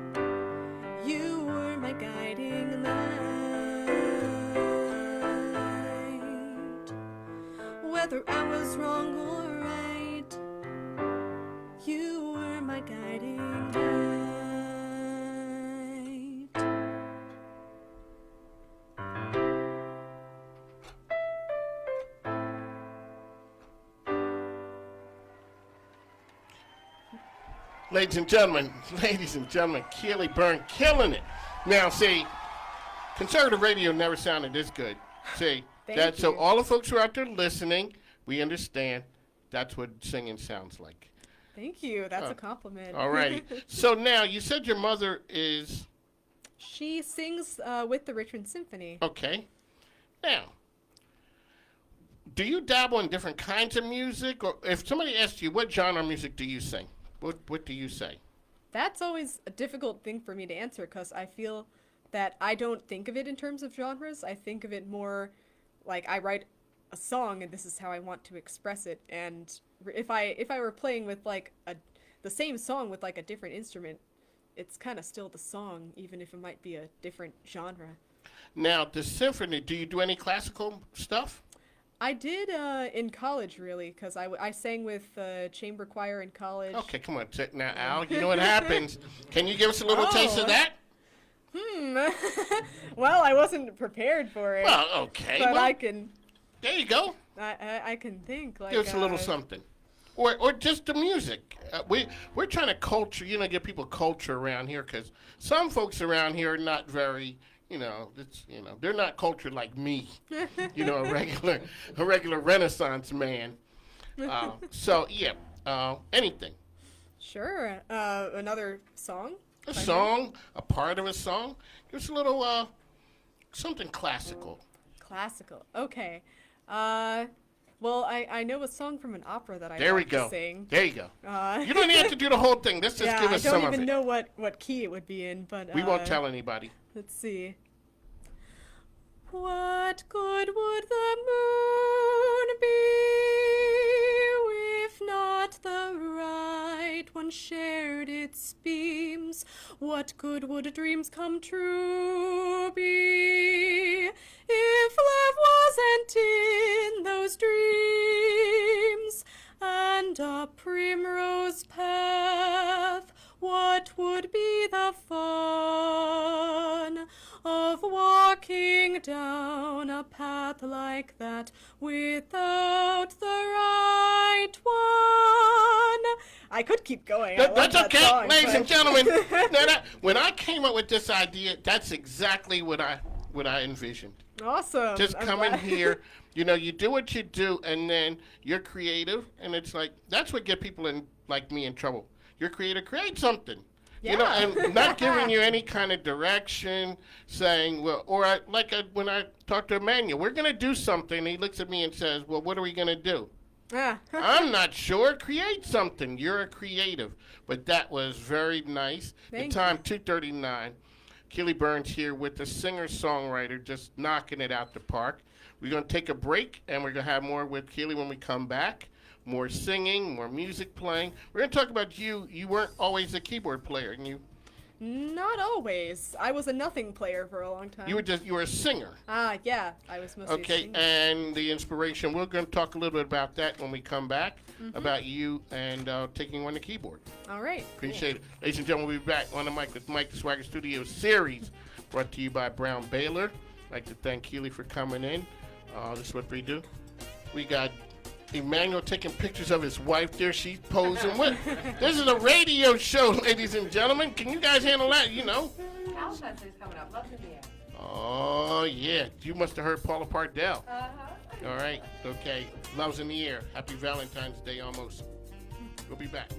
You were my guiding light. Whether I was wrong or right, you were my guiding light. Ladies and gentlemen, Keely Byrne killing it. Now, see, conservative radio never sounded this good. See, Thank so you. all the folks who are out there listening, we understand that's what singing sounds like. Thank you. That's a compliment. All righty. So now, you said your mother is... She sings with the Richmond Symphony. Okay. Now, do you dabble in different kinds of music? Or if somebody asked you, what genre of music do you sing? What do you say? That's always a difficult thing for me to answer because I feel that I don't think of it in terms of genres. I think of it more like I write a song and this is how I want to express it. And if I were playing with like the same song with like a different instrument, it's kind of still the song, even if it might be a different genre. Now, the symphony, do you do any classical stuff? I did in college, really, because I sang with chamber choir in college. Okay, come on. Now, Al, you know what happens. Can you give us a little taste of that? Well, I wasn't prepared for it. Well, okay. But well, I can... There you go. I can think. Like, Give us a little something. Or just the music. We're trying to culture, get people culture around here, because some folks around here are not very... they're not cultured like me. A regular Renaissance man. So yeah, anything. Sure. Another song. A song, a part of a song. Give us a little something classical. Classical. Okay. Well, I know a song from an opera that I There we like go. to sing. There you go. You don't have to do the whole thing. Let's just give us some of it. I don't even know what key it would be in, but we won't tell anybody. Let's see. What good would the moon be if not the right one shared its beams? What good would dreams come true be if love wasn't in those dreams? And a primrose path, what would be the fun of walking down a path like that without the right one? I could keep going. That's okay, song, ladies and gentlemen. When I came up with this idea, that's exactly what I envisioned. Awesome. Just come in here, you do what you do, and then you're creative, and it's like, that's what get people like me in trouble. You're creative, create something. Yeah. And not giving you any kind of direction, saying, well, when I talk to Emmanuel, we're going to do something. And he looks at me and says, well, what are we going to do? I'm not sure. Create something. You're a creative. But that was very nice. Thank the time, 2:39. Keely Byrne's here with the singer-songwriter, just knocking it out the park. We're going to take a break, and we're going to have more with Keely when we come back. More singing, more music playing. We're going to talk about you. You weren't always a keyboard player, and you... Not always. I was a nothing player for a long time. You were a singer. Yeah. I was mostly a singer. And the inspiration, we're going to talk a little bit about that when we come back, about you and taking on the keyboard. All right. Appreciate it. Ladies and gentlemen, we'll be back on the mic with Mike, the Swagger Studio series, brought to you by Brown Baylor. I'd like to thank Keely for coming in. This is what we do. We got Emmanuel taking pictures of his wife there. She's posing with. This is a radio show, ladies and gentlemen. Can you guys handle that? Valentine's Day's coming up. Love's in the air. Oh, yeah. You must have heard Paula Pardell. All right. Okay. Love's in the air. Happy Valentine's Day almost. We'll be back.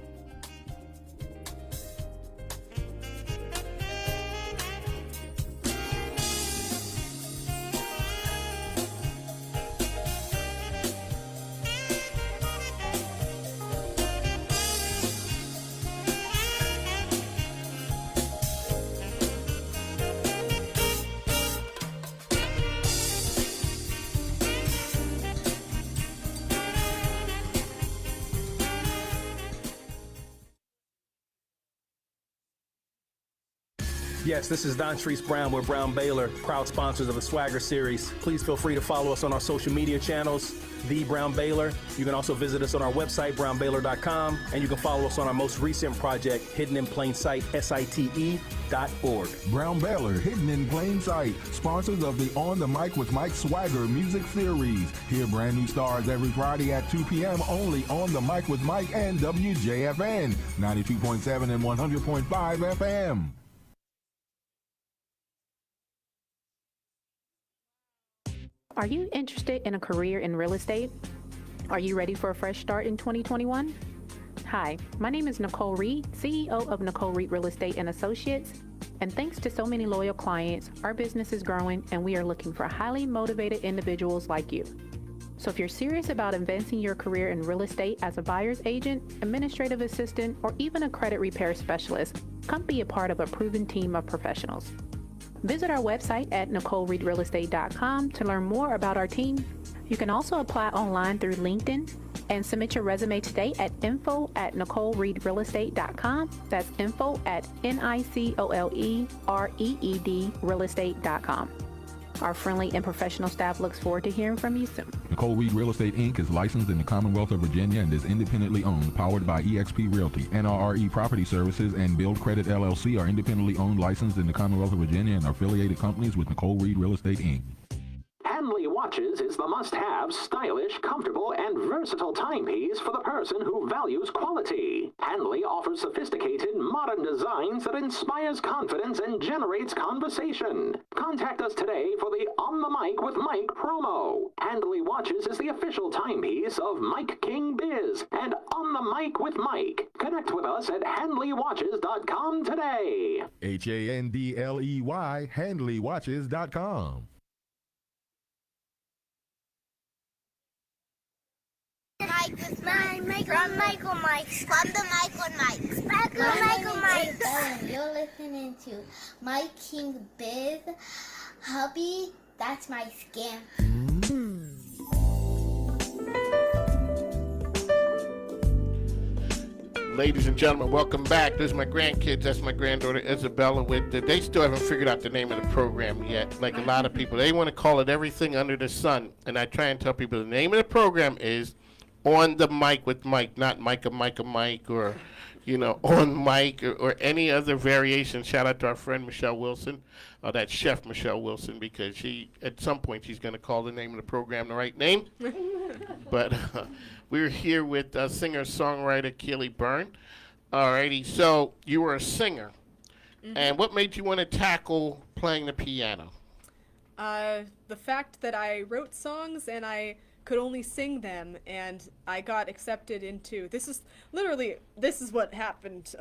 Yes, this is Don Treese Brown. We're Brown Baylor, proud sponsors of the Swagger Series. Please feel free to follow us on our social media channels, The Brown Baylor. You can also visit us on our website, brownbaylor.com, and you can follow us on our most recent project, Hidden in Plain Sight, SITE.org. Brown Baylor, Hidden in Plain Sight, sponsors of the On the Mic with Mike Swagger music series. Hear brand new stars every Friday at 2 p.m. only on the Mic with Mike and WJFN, 92.7 and 100.5 FM. Are you interested in a career in real estate? Are you ready for a fresh start in 2021? Hi, my name is Nicole Reed, CEO of Nicole Reed Real Estate and Associates. And thanks to so many loyal clients, our business is growing and we are looking for highly motivated individuals like you. So if you're serious about advancing your career in real estate as a buyer's agent, administrative assistant, or even a credit repair specialist, come be a part of a proven team of professionals. Visit our website at NicoleReedRealEstate.com to learn more about our team. You can also apply online through LinkedIn and submit your resume today at info@NicoleReedRealEstate.com. That's info@NicoleReed realestate.com. Our friendly and professional staff looks forward to hearing from you soon. Nicole Reed Real Estate Inc. is licensed in the Commonwealth of Virginia and is independently owned, powered by eXp Realty. NRRE Property Services and Build Credit LLC are independently owned, licensed in the Commonwealth of Virginia and are affiliated companies with Nicole Reed Real Estate Inc. Hanley Watches is the must-have, stylish, comfortable, and versatile timepiece for the person who values quality. Hanley offers sophisticated, modern designs that inspires confidence and generates conversation. Contact us today for the On the Mic with Mike promo. Hanley Watches is the official timepiece of Mike King Biz and On the Mic with Mike. Connect with us at HanleyWatches.com today. HANDLEY, HanleyWatches.com. Mike with Mike, from Michael Mike's, from the Michael Mike's, back on Michael Mike's. You're listening to Mike King Biz, hubby, that's my scam. Ladies and gentlemen, welcome back. This is my grandkids. That's my granddaughter Isabella. They still haven't figured out the name of the program yet. Like a lot of people, they want to call it everything under the sun. And I try and tell people the name of the program is On the Mic with Mike, not Mike or, On Mike or any other variation. Shout out to our friend Michelle Wilson, that chef Michelle Wilson, because at some point she's going to call the name of the program the right name. But we're here with singer-songwriter Keely Byrne. Alrighty, so you were a singer. Mm-hmm. And what made you want to tackle playing the piano? The fact that I wrote songs and I could only sing them, and I got accepted into this is what happened.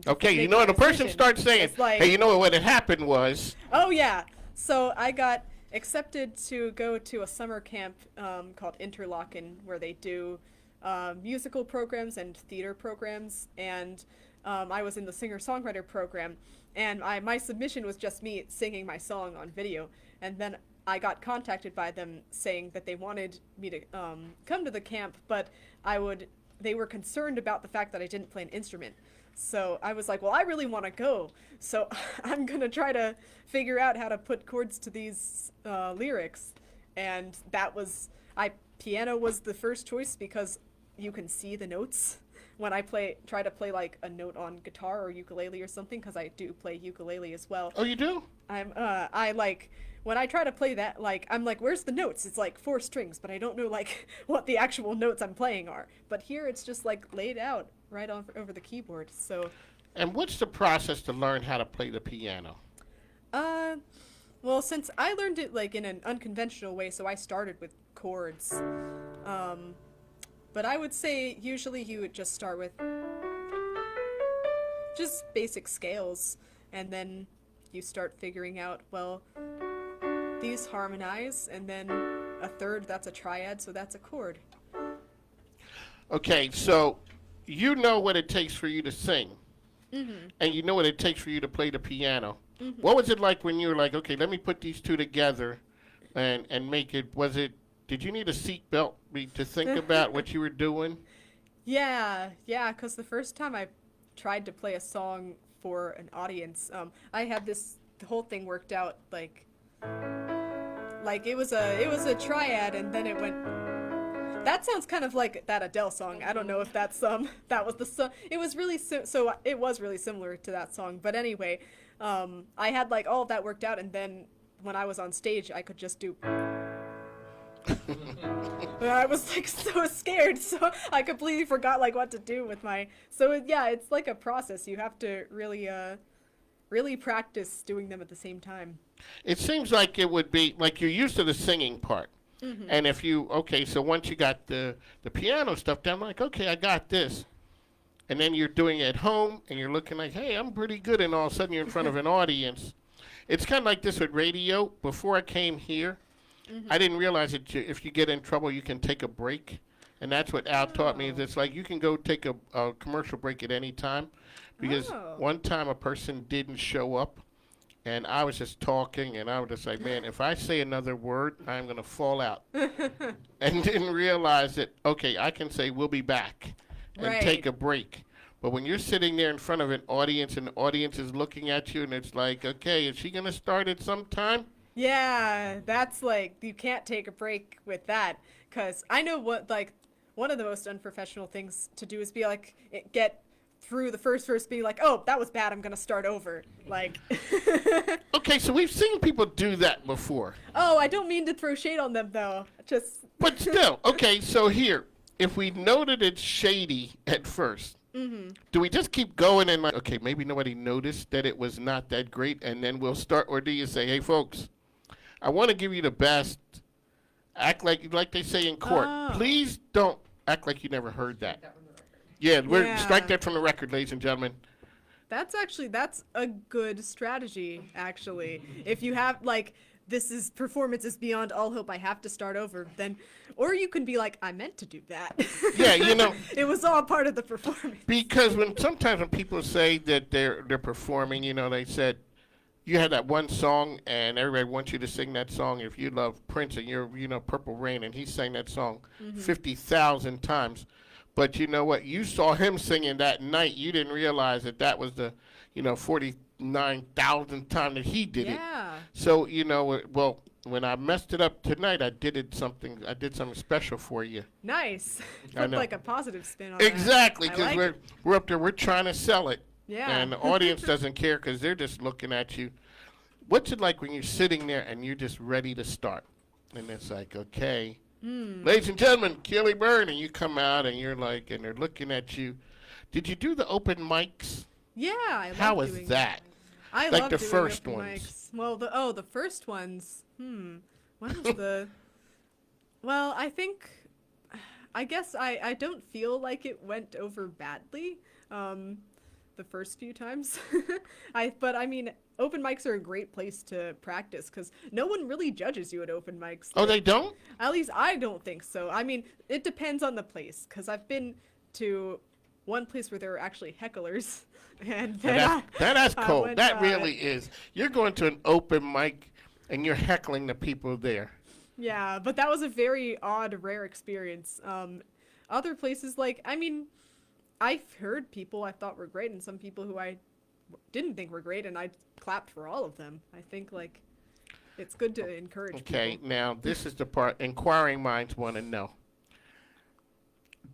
Okay, the person starts saying, like, hey, what had happened was. Oh yeah, so I got accepted to go to a summer camp called Interlochen, where they do musical programs and theater programs, and I was in the singer-songwriter program, and my submission was just me singing my song on video, and then I got contacted by them saying that they wanted me to come to the camp, but they were concerned about the fact that I didn't play an instrument. So I was like, well, I really want to go, so I'm going to try to figure out how to put chords to these lyrics. And piano was the first choice because you can see the notes when I try to play like a note on guitar or ukulele or something, because I do play ukulele as well. Oh, you do? When I try to play that, I'm like, where's the notes? It's like 4 strings, but I don't know what the actual notes I'm playing are. But here it's just laid out right over the keyboard. So. And what's the process to learn how to play the piano? Well, since I learned it in an unconventional way, so I started with chords. But I would say usually you would just start with just basic scales, and then you start figuring out, well, these harmonize, and then a third, that's a triad, so that's a chord. Okay, so you know what it takes for you to sing, mm-hmm. and you know what it takes for you to play the piano. Mm-hmm. What was it like when you were like, okay, let me put these two together and make it, did you need a seatbelt to think about what you were doing? Yeah, because the first time I tried to play a song for an audience. I had the whole thing worked out like it was a triad, and then it went. That sounds kind of like that Adele song. I don't know if that's that was the song. It was really it was really similar to that song. But anyway, I had like all of that worked out, and then when I was on stage, I could just do. I was like so scared, so I completely forgot like what to do with my. So yeah, it's like a process. You have to really practice doing them at the same time. It seems like it would be like you're used to the singing part. Mm-hmm. And if you, so once you got the piano stuff down, like, okay, I got this. And then you're doing it at home, and you're looking like, hey, I'm pretty good, and all of a sudden you're in front of an audience. It's kind of like this with radio. Before I came here, I didn't realize that if you get in trouble, you can take a break. And that's what Al taught me. Is it's like you can go take a commercial break at any time. Because one time a person didn't show up. And I was just talking, and I was just like, man, if I say another word, I'm going to fall out. And didn't realize that, okay, I can say we'll be back and take a break. But when you're sitting there in front of an audience, and the audience is looking at you, and it's like, okay, is she going to start at some time? Yeah, that's like, you can't take a break with that. Because I know what, like, one of the most unprofessional things to do is be like, get through the first verse being like, oh, that was bad, I'm gonna start over. Like Okay, so we've seen people do that before. Oh, I don't mean to throw shade on them though. But still, okay, so here, if we know that it's shady at first, do we just keep going and like, okay, maybe nobody noticed that it was not that great, and then we'll start, or do you say, hey folks, I want to give you the best, act like they say in court. Please don't act like you never heard that. Yeah, strike that from the record, ladies and gentlemen. That's a good strategy, actually. If you have, like, performance is beyond all hope, I have to start over, then, or you can be like, I meant to do that. Yeah, it was all part of the performance. Because sometimes when people say that they're performing, they said, you had that one song, and everybody wants you to sing that song. If you love Prince and you're, Purple Rain, and he sang that song 50,000 times. But you know what? You saw him singing that night. You didn't realize that was the, 49,000th time that he did it. So, well, when I messed it up tonight, I did something special for you. Nice. Put like a positive spin on exactly, that. because we're up there. We're trying to sell it. Yeah. And the audience doesn't care because they're just looking at you. What's it like when you're sitting there and you're just ready to start? And it's like, okay. Ladies and gentlemen, Keely Byrne, and you come out and you're like, and they're looking at you. Did you do the open mics? Yeah, I love How was doing that? I like love the doing first open ones. Mics. Well, the first ones. When was the? Well, I guess I don't feel like it went over badly. The first few times, but I mean, open mics are a great place to practice because no one really judges you at open mics. Oh, they don't? At least I don't think so. I mean, it depends on the place because I've been to one place where there were actually hecklers, and then that's cool. That really is. You're going to an open mic and you're heckling the people there. Yeah, but that was a very odd, rare experience. Other places, like, I mean, I've heard people I thought were great and some people who I didn't think were great, and I clapped for all of them. I think, like, it's good to encourage people. Okay, now this is the part inquiring minds want to know.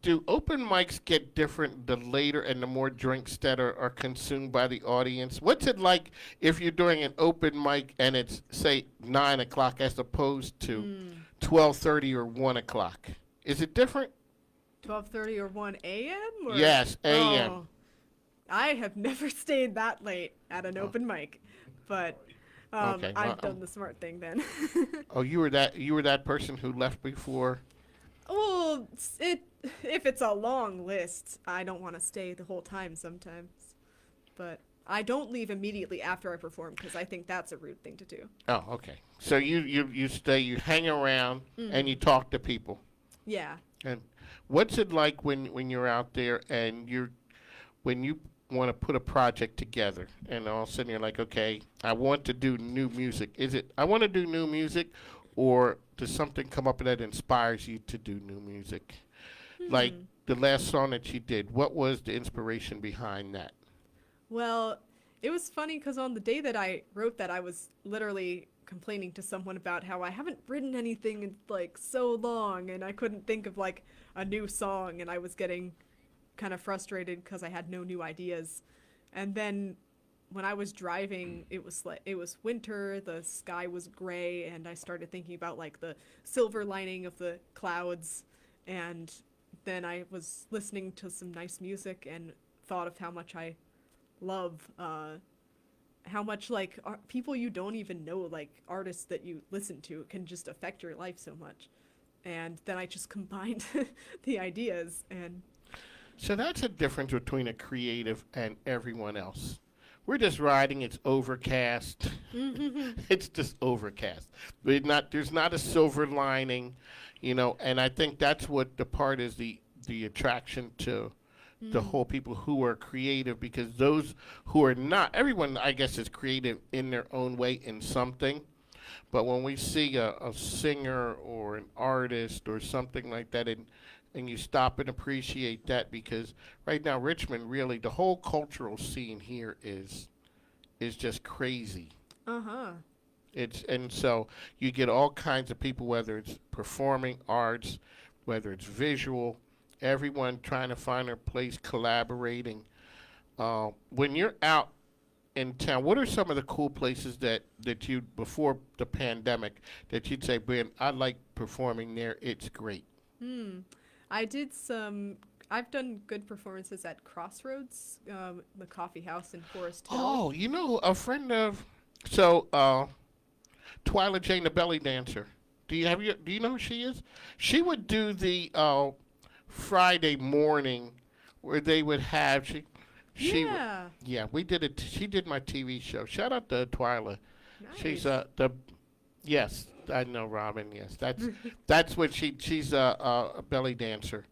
Do open mics get different the later and the more drinks that are consumed by the audience? What's it like if you're doing an open mic and it's, say, 9 o'clock as opposed to 12:30 or 1 o'clock? Is it different? 12:30 or 1 a.m.? Yes, a.m. Oh, I have never stayed that late at an open mic, but okay, I've done the smart thing then. Oh, you were that person who left before? Well, if it's a long list, I don't want to stay the whole time sometimes, but I don't leave immediately after I perform because I think that's a rude thing to do. Oh, okay. So you stay, you hang around, and you talk to people. Yeah. And what's it like when you're out there and when you want to put a project together and all of a sudden you're like, okay, I want to do new music. Is it I want to do new music, or does something come up that inspires you to do new music? Like the last song that you did, what was the inspiration behind that? Well, it was funny because on the day that I wrote that, I was literally complaining to someone about how I haven't written anything in like so long, and I couldn't think of like a new song, and I was getting kind of frustrated because I had no new ideas. And then when I was driving, it was winter, the sky was gray, and I started thinking about like the silver lining of the clouds. And then I was listening to some nice music and thought of how much I love how much like people you don't even know, like artists that you listen to, can just affect your life so much. And then I just combined the ideas. And so that's a difference between a creative and everyone else. We're just riding, it's overcast. It's just overcast. But there's not a silver lining, and I think that's what the part is, the attraction to the whole people who are creative, because those who are not, everyone I guess is creative in their own way in something, but when we see a singer or an artist or something like that, and you stop and appreciate that, because right now Richmond, really the whole cultural scene here is just crazy. And so you get all kinds of people, whether it's performing arts, whether it's visual, everyone trying to find their place, collaborating. When you're out in town, what are some of the cool places that you, before the pandemic, that you'd say, Ben, I like performing there, it's great? I've done good performances at Crossroads, the coffee house in Forest Hill. Oh, a friend of, Twyla Jane, the belly dancer. Do you know who she is? She would do the Friday morning where they would have we did it. She did my TV show. Shout out to Twyla. Nice. She's yes, I know Robin. Yes, that's what she's a belly dancer,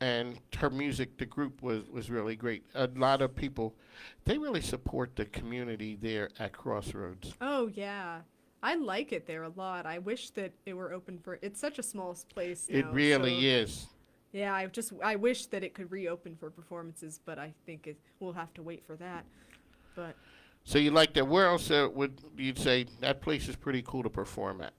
and her music, the group was really great. A lot of people, they really support the community there at Crossroads. Oh yeah, I like it there a lot. I wish that it were open for. It's such a small place now. It really is. Yeah, I wish that it could reopen for performances, but I think we'll have to wait for that. But so you like that? Where else would you'd say that place is pretty cool to perform at?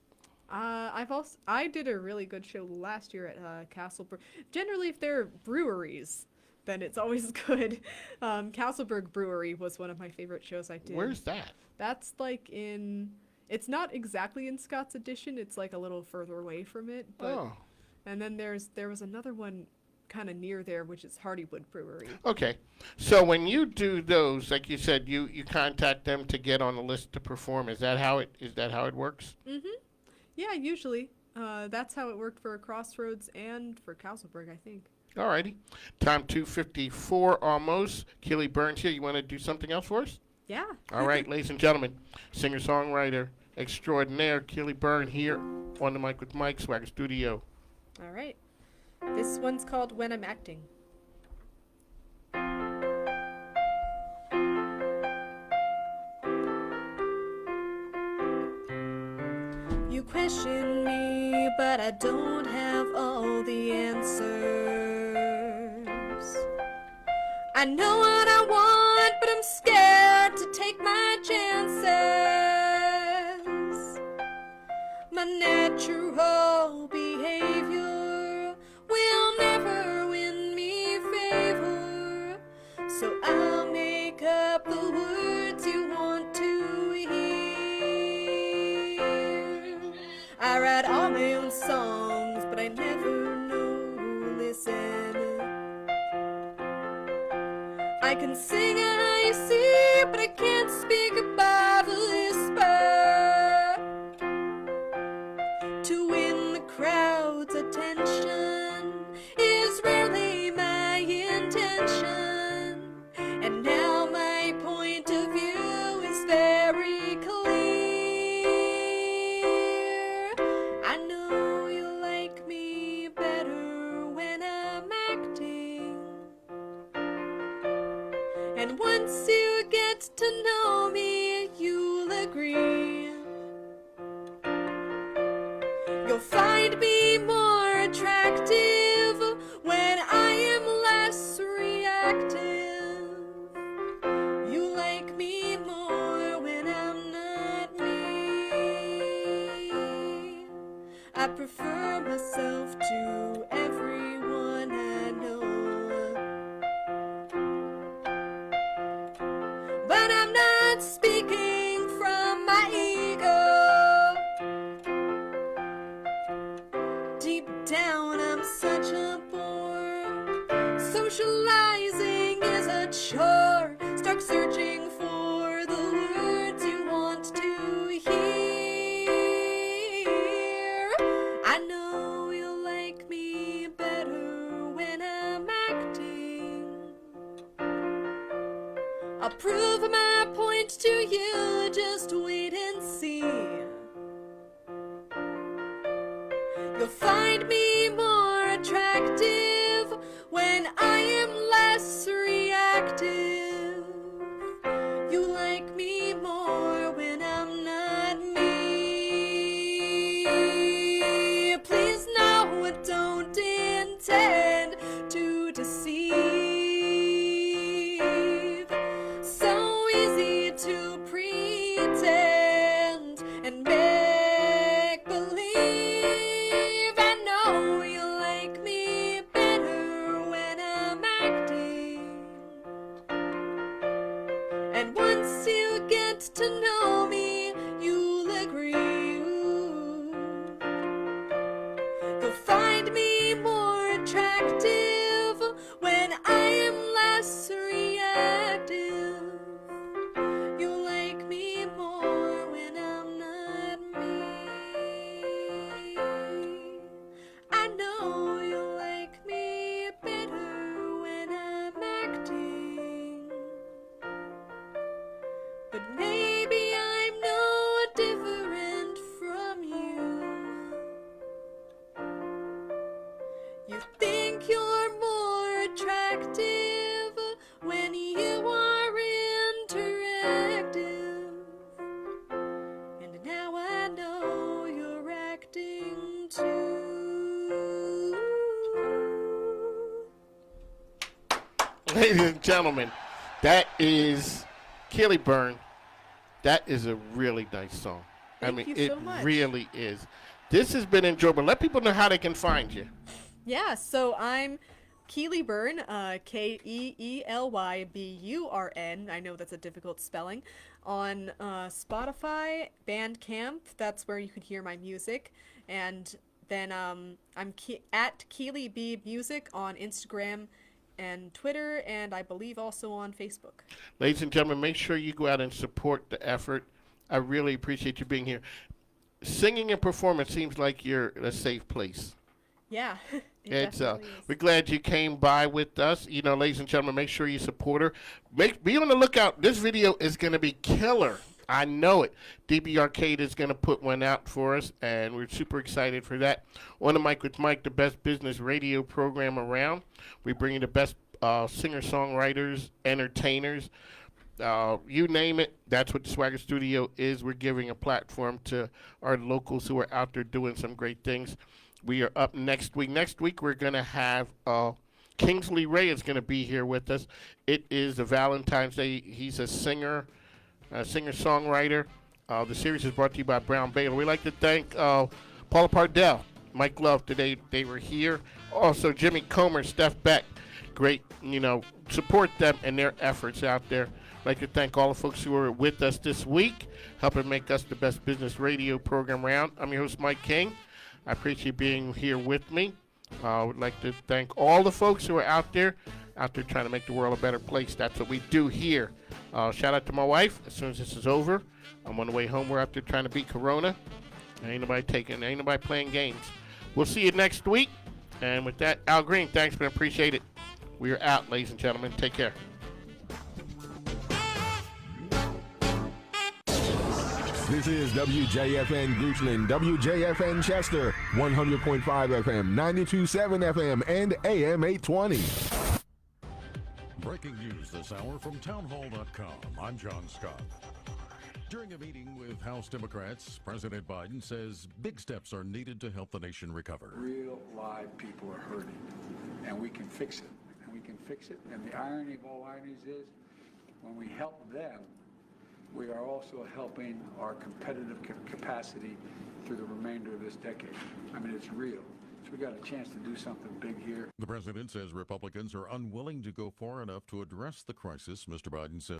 I did a really good show last year at Castleberg. Generally, if they're breweries, then it's always good. Castleberg Brewery was one of my favorite shows I did. Where's that? That's like it's not exactly in Scott's Addition. It's like a little further away from it. But, and then there was another one kind of near there, which is Hardywood Brewery. Okay. So when you do those, like you said, you contact them to get on the list to perform. Is that how it works? Mm-hmm. Yeah, usually. That's how it worked for Crossroads and for Castleberg, I think. Alrighty. Time 2:54 almost. Keely Burns here. You want to do something else for us? Yeah. All right, ladies and gentlemen, singer-songwriter extraordinaire Keely Byrne here on the Mic with Mike, Swagger Studio. All right. This one's called When I'm Acting. You question me, but I don't have all the answers. I know what I want, but I'm scared to take my chances. My natural behavior will never win me favor, so I'll make up the words you want to hear. I write all my own songs, but I never know who listen. I can sing and I see, but I can't speak above a whisper. To win the crowd's attention is rarely my intention, and now my point of view is very clear. I know you like me better when I'm acting, and once you get to know me, you'll agree. You'll find me more attractive when I am less reactive. You like me not speaking from my ego. Deep down, I'm such a bore. Socializing is a chore. Start searching for the words you want to hear. I know you'll like me better when I'm acting. I'll prove my point to you, just wait and see. You'll find me more attractive when I am less reactive. You like me more when I'm not me. Please know I don't intend to deceive. So easy to pretend and make believe. I know you like me better when I'm acting. And once you get to know me, you'll agree. You'll find me more attractive when I am less reactive. You like me more when I'm not me. I know you like me better when I'm acting. But maybe I'm no different from you. You think you're more attractive when you are interactive. And now I know you're acting too. Ladies and gentlemen, that is Kelly Byrne. That is a really nice song. Thank you it so much. really is. This has been enjoyable. Let people know how they can find you. Yeah, so I'm Keely Byrne, Keelyburn. I know that's a difficult spelling. On Spotify, Bandcamp, that's where you can hear my music. And then I'm at Keely B Music on Instagram and Twitter, and I believe also on Facebook. Ladies and gentlemen, make sure you go out and support the effort. I really appreciate you being here. Singing and performance seems like you're in a safe place. Yeah, we're glad you came by with us. You know, ladies and gentlemen, make sure you support her. Be on the lookout. This video is going to be killer. I know it. DB Arcade is going to put one out for us, and we're super excited for that. On the Mic with Mike, the best business radio program around. We bring you the best singer-songwriters, entertainers, you name it. That's what the Swagger Studio is. We're giving a platform to our locals who are out there doing some great things. We are up next week. Next week, we're going to have Kingsley Ray is going to be here with us. It is a Valentine's Day. He's a singer-songwriter. The series is brought to you by Brown Baylor. We'd like to thank Paula Pardell, Mike Love, today they were here. Also, Jimmy Comer, Steph Beck. Great, support them and their efforts out there. I'd like to thank all the folks who are with us this week, helping make us the best business radio program around. I'm your host, Mike King. I appreciate you being here with me. I would like to thank all the folks who are out there trying to make the world a better place. That's what we do here. Shout out to my wife. As soon as this is over, I'm on the way home. We're out there trying to beat Corona. Ain't nobody playing games. We'll see you next week. And with that, Al Green, thanks, man. Appreciate it. We are out, ladies and gentlemen. Take care. This is WJFN Goochland, WJFN Chester, 100.5 FM, 92.7 FM, and AM 820. Breaking news this hour from townhall.com. I'm John Scott. During a meeting with House Democrats, President Biden says big steps are needed to help the nation recover. Real live people are hurting, and we can fix it. And the irony of all ironies is, when we help them, we are also helping our competitive capacity through the remainder of this decade. I mean, it's real. So we got a chance to do something big here. The president says Republicans are unwilling to go far enough to address the crisis. Mr. Biden says